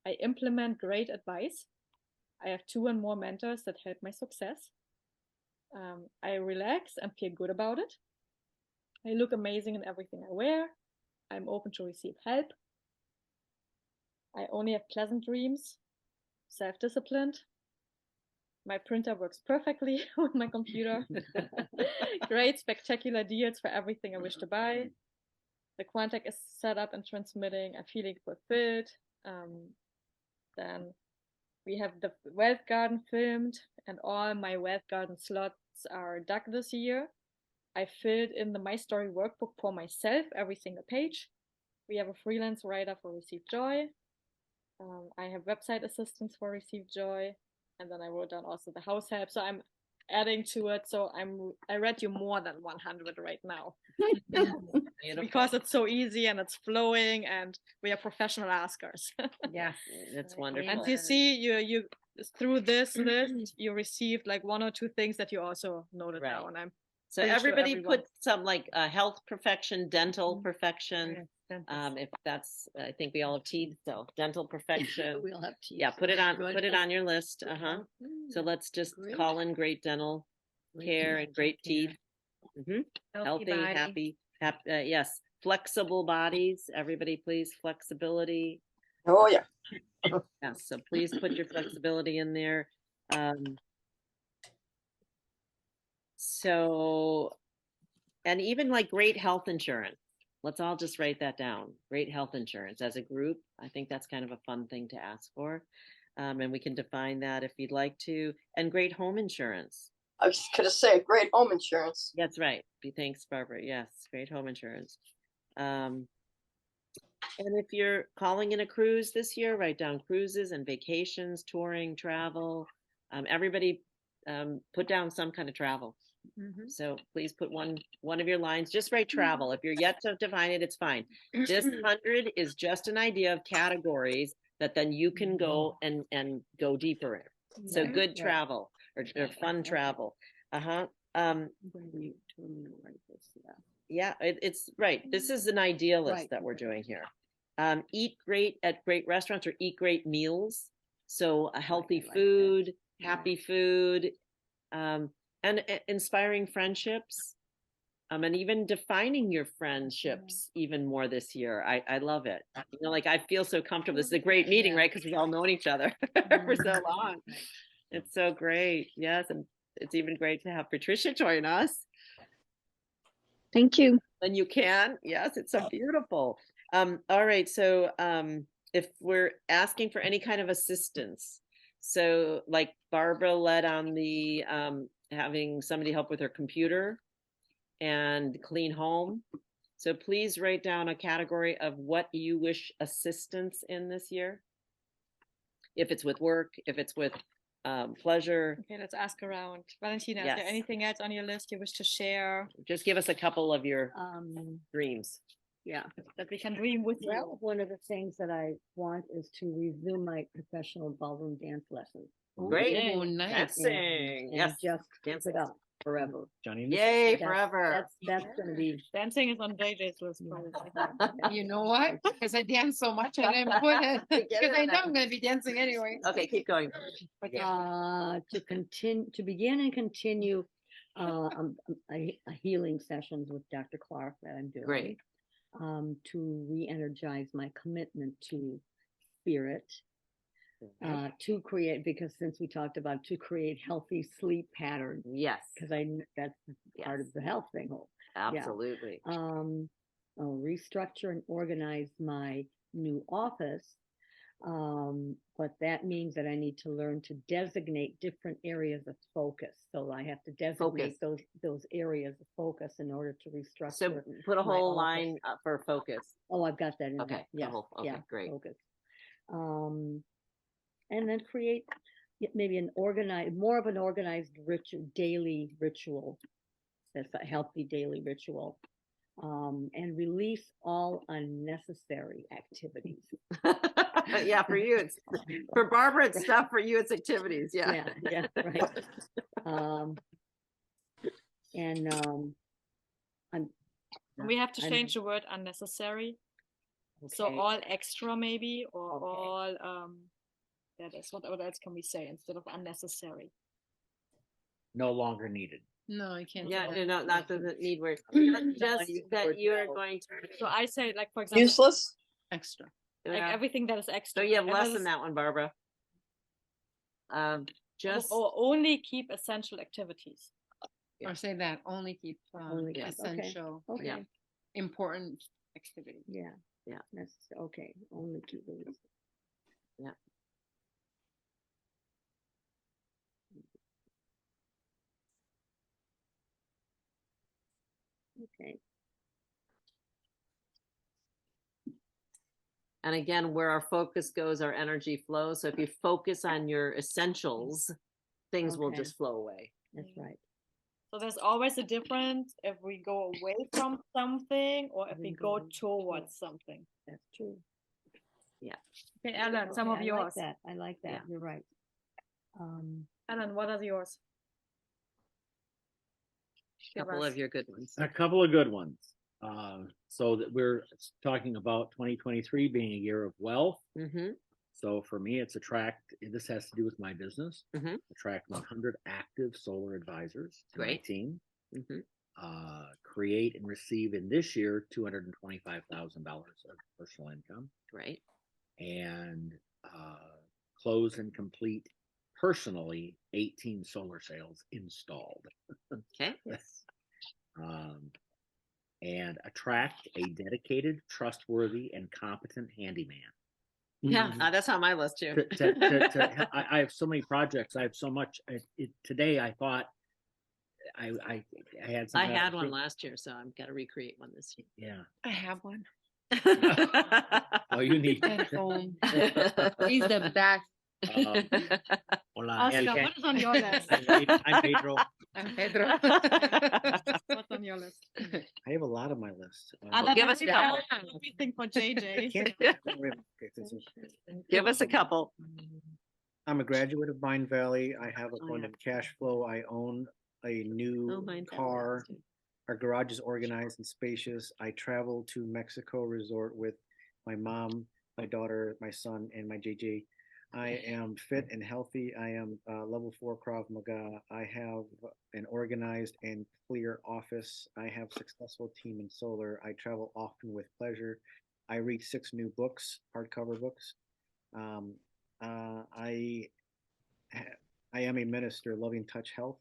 I implement great advice. I have 2 and more mentors that help my success. I relax and feel good about it. I look amazing in everything I wear. I'm open to receive help. I only have pleasant dreams. Self-disciplined. My printer works perfectly with my computer. Great, spectacular deals for everything I wish to buy. The Quantec is set up and transmitting. I'm feeling fulfilled. Then we have the Wealth Garden filmed, and all my Wealth Garden slots are dug this year. I filled in the My Story workbook for myself, every single page. We have a freelance writer for Receive Joy. I have website assistance for Receive Joy. And then I wrote down also the house help. So I'm adding to it. So I read you more than 100 right now. Because it's so easy and it's flowing and we are professional askers. Yeah, that's wonderful. And you see, you through this list, you received like 1 or 2 things that you also noted down. So everybody put some like health perfection, dental perfection. If that's, I think we all have teeth, so dental perfection. We all have teeth. Yeah, put it on Good. your list. So let's just call in great dental care and great teeth. Healthy, body. happy, yes. Flexible bodies, everybody please, flexibility. Oh, yeah. Yes, so please put your flexibility in there. So, and even like great health insurance. Let's all just write that down. Great health insurance as a group. I think that's kind of a fun thing to ask for. And we can define that if you'd like to. And great home insurance. I was going to say great home insurance. That's right. Thanks, Barbara. Yes, great home insurance. And if you're calling in a cruise this year, write down cruises and vacations, touring, travel. Everybody put down some kind of travel. So please put one of your lines, just write travel. If you're yet to define it, it's fine. This 100 is just an idea of categories that then you can go and go deeper in. So good travel or fun travel. Yeah, it's right. This is an idea list that we're doing here. Eat great at great restaurants or eat great meals. So a healthy food, happy food, and inspiring friendships, and even defining your friendships even more this year. I love it. You know, like I feel so comfortable. This is a great meeting, right? Because we've all known each other for so long. It's so great. Yes, and it's even great to have Patricia join us. Thank you. And you can. Yes, it's so beautiful. All right. So if we're asking for any kind of assistance, so like Barbara led on the having somebody help with her computer and clean home. So please write down a category of what you wish assistance in this year. If it's with work, if it's with pleasure. Okay, let's ask around. Valentina, is there anything else on your list you wish to share? Just give us a couple of your dreams. Yeah. that we can dream with Well, you. one of the things that I want is to resume my professional ballroom dance lessons. Great. Oh, nice. Dancing. And Yes. just keep it up forever. Johnny. and the Yay, That's- forever. That's gonna be. Dancing is on JJ's list. probably. You know what? Because I dance so much, I didn't put it, because I know I'm gonna be dancing anyway. Okay, keep going. To begin and continue a healing sessions with Dr. Clark that I'm doing. Great. To re-energize my commitment to spirit, to create, because since we talked about to create healthy sleep patterns, Yes, because that's part of the health thing. absolutely. I'll restructure and organize my new office. But that means that I need to learn to designate different areas of focus. So I have to designate those areas of focus in order to restructure. So put a my whole office. line up for focus. Oh, I've got that in Okay, there. the Yes, okay, yeah, great. focus. And then create maybe more of an organized daily ritual. That's a healthy daily ritual. And release all unnecessary activities. Yeah, for you, it's for Barbara, it's stuff. For you, it's activities. Yeah. Yeah, right. We have to change the word unnecessary. So Okay. all extra maybe, or all that is what else can we say instead of unnecessary? No longer needed. No, I can't. Yeah, no, that doesn't need words. Just that you're going to. So I say, like, for example, Useless. Extra. like Yeah. everything that is So extra. you have And less that than is- that one, Barbara. Just or only keep essential activities. Or say that, only keep Only keep, okay. essential, Okay. Yeah. important activities. Yeah. Yeah. That's okay. Only keep it. Yeah. Okay. And again, where our focus goes, our energy flows. So if you focus on your essentials, things will Okay. just flow away. That's right. So there's always a difference if we go away from something or if we go towards something. That's true. Yeah. Okay, Ellen, some of I yours. like that. Yeah. You're right. Ellen, what are yours? A couple of your good ones. A couple of good ones. So that we're talking about 2023 being a year of wealth. Mm-hmm. So for me, it's this has to do with my business. Mhm. Attract 100 active solar advisors to my Great. team. Mm-hmm. Create and receive in this year $225,000 of personal income. Great. And close and complete personally 18 solar sales installed. Okay. And attract a dedicated, trustworthy, and competent handyman. Yeah, that's on my list too. I have so many projects. I have so much. Today, I thought I had. I had one last year, so I've got to recreate one this year. Yeah. I have one Oh, you need at home. He's the best. Hola, Oscar, what is on your list? I'm Pedro. I'm Pedro. What's on your list? I have a lot on my list. Give us a couple. Everything for JJ. Give us a couple. I'm a graduate of Mind Valley. I have abundant cash flow. I own a new car. Our garage is organized and spacious. I travel to Mexico resort with my mom, my daughter, my son, and my JJ. I am fit and healthy. I am level 4 Krav Maga. I have an organized and clear office. I have successful team in solar. I travel often with pleasure. I read 6 new books, hardcover books. I am a minister, Loving Touch Health,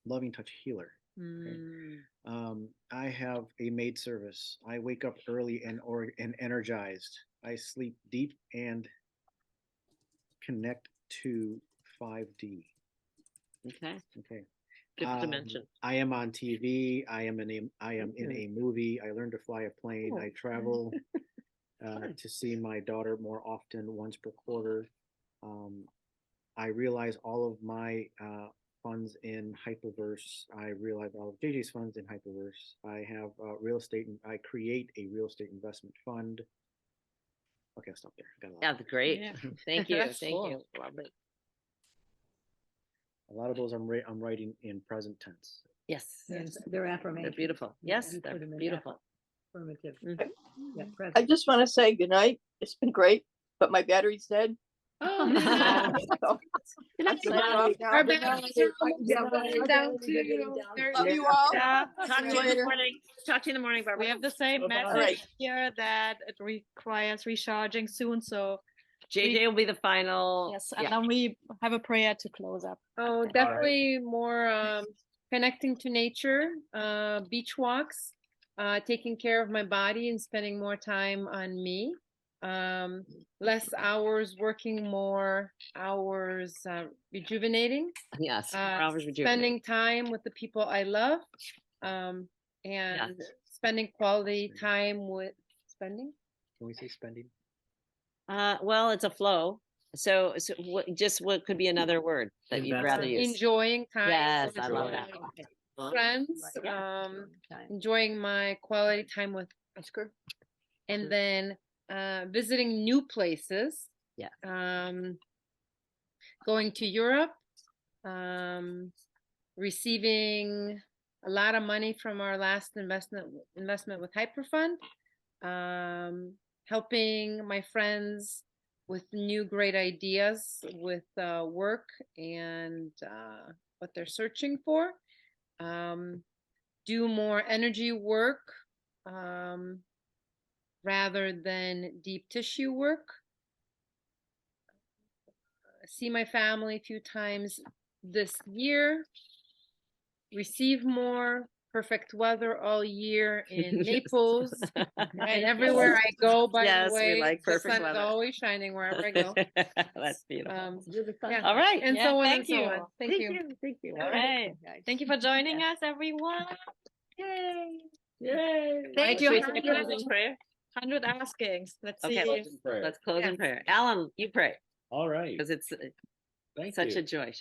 Loving Touch Healer. Okay. I have a maid service. I wake up early and energized. I sleep deep and connect to 5D. Okay. Okay. Fifth dimension. I am on TV. I am in a movie. I learned to fly a plane. I travel to see my daughter more often, once per quarter. I realize all of my funds in Hyperverse. I realize all of JJ's funds in Hyperverse. I have real estate, and I create a real estate investment fund. Okay, I'll stop there. Got a lot. Yeah, great. Yeah. Thank you. That's Thank cool. you. Love it. A lot of those I'm writing in present tense. Yes. Yes, they're affirmations. They're beautiful. Yeah, Yes, you they're put 'em in beautiful. Affirmative. Mhm. Yeah, I present. just want to say goodnight. It's been great, but my battery's dead. Oh, So, I'm signing off now. Our Good batteries night. are almost down to Love you all. Yeah. Talk to you in the Later. morning. Talk to you in the morning, Barbara. We have the same message Right. here that it requires recharging soon. So JJ will be the final. yes, and Yeah. then we have a prayer to close up. Oh, definitely more connecting to nature, beach walks, taking care of my body and spending more time on me. Less hours working, more hours rejuvenating. Yes. 4 hours rejuvenating. Spending time with the people I love, and spending quality time with spending. Can we say spending? Well, it's a flow. So what could be another word that you'd rather use? Enjoying time. Yes, with I love my that. friends, enjoying my quality time with Oscar, and then visiting new places. Yeah. Going to Europe, receiving a lot of money from our last investment with Hyperfund, helping my friends with new great ideas with work and what they're searching for, do more energy work rather than deep tissue work, see my family a few times this year, receive more perfect weather all year in Naples and everywhere I go. By Yes, the we way, like the perfect sun weather. is always shining wherever I go. That's beautiful. Yeah. All right. And Yeah, so on thank and so you. on. Thank you. Thank you. All right. Thank you for joining us, everyone. Yay. Yay. Thank Should you. we say a closing prayer? 100 askings. Let's Okay, see. let's close in Yes. prayer. Alan, you pray. All right. Because it's Thank such you. a joy.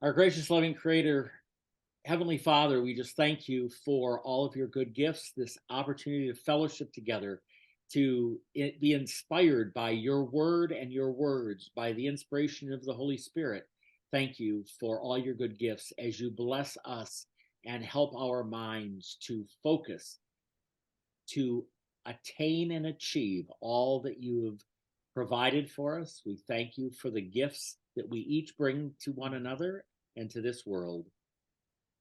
Our gracious, loving Creator, Heavenly Father, we just thank you for all of your good gifts, this opportunity to fellowship together, to be inspired by your word and your words, by the inspiration of the Holy Spirit. Thank you for all your good gifts as you bless us and help our minds to focus, to attain and achieve all that you have provided for us. We thank you for the gifts that we each bring to one another and to this world.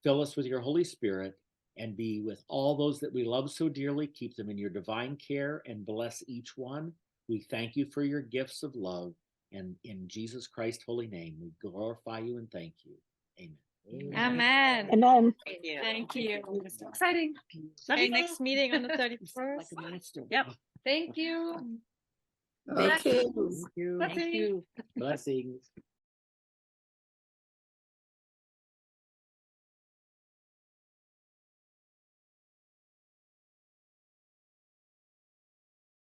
Fill us with your Holy Spirit and be with all those that we love so dearly. Keep them in your divine care and bless each one. We thank you for your gifts of love. And in Jesus Christ's holy name, we glorify you and thank you. Amen. Amen. Amen. Thank you. Thank you. So exciting. Love Okay, you. next meeting on the 31st. Yep. Thank you. Okay. Thank you. Blessings. Blessings.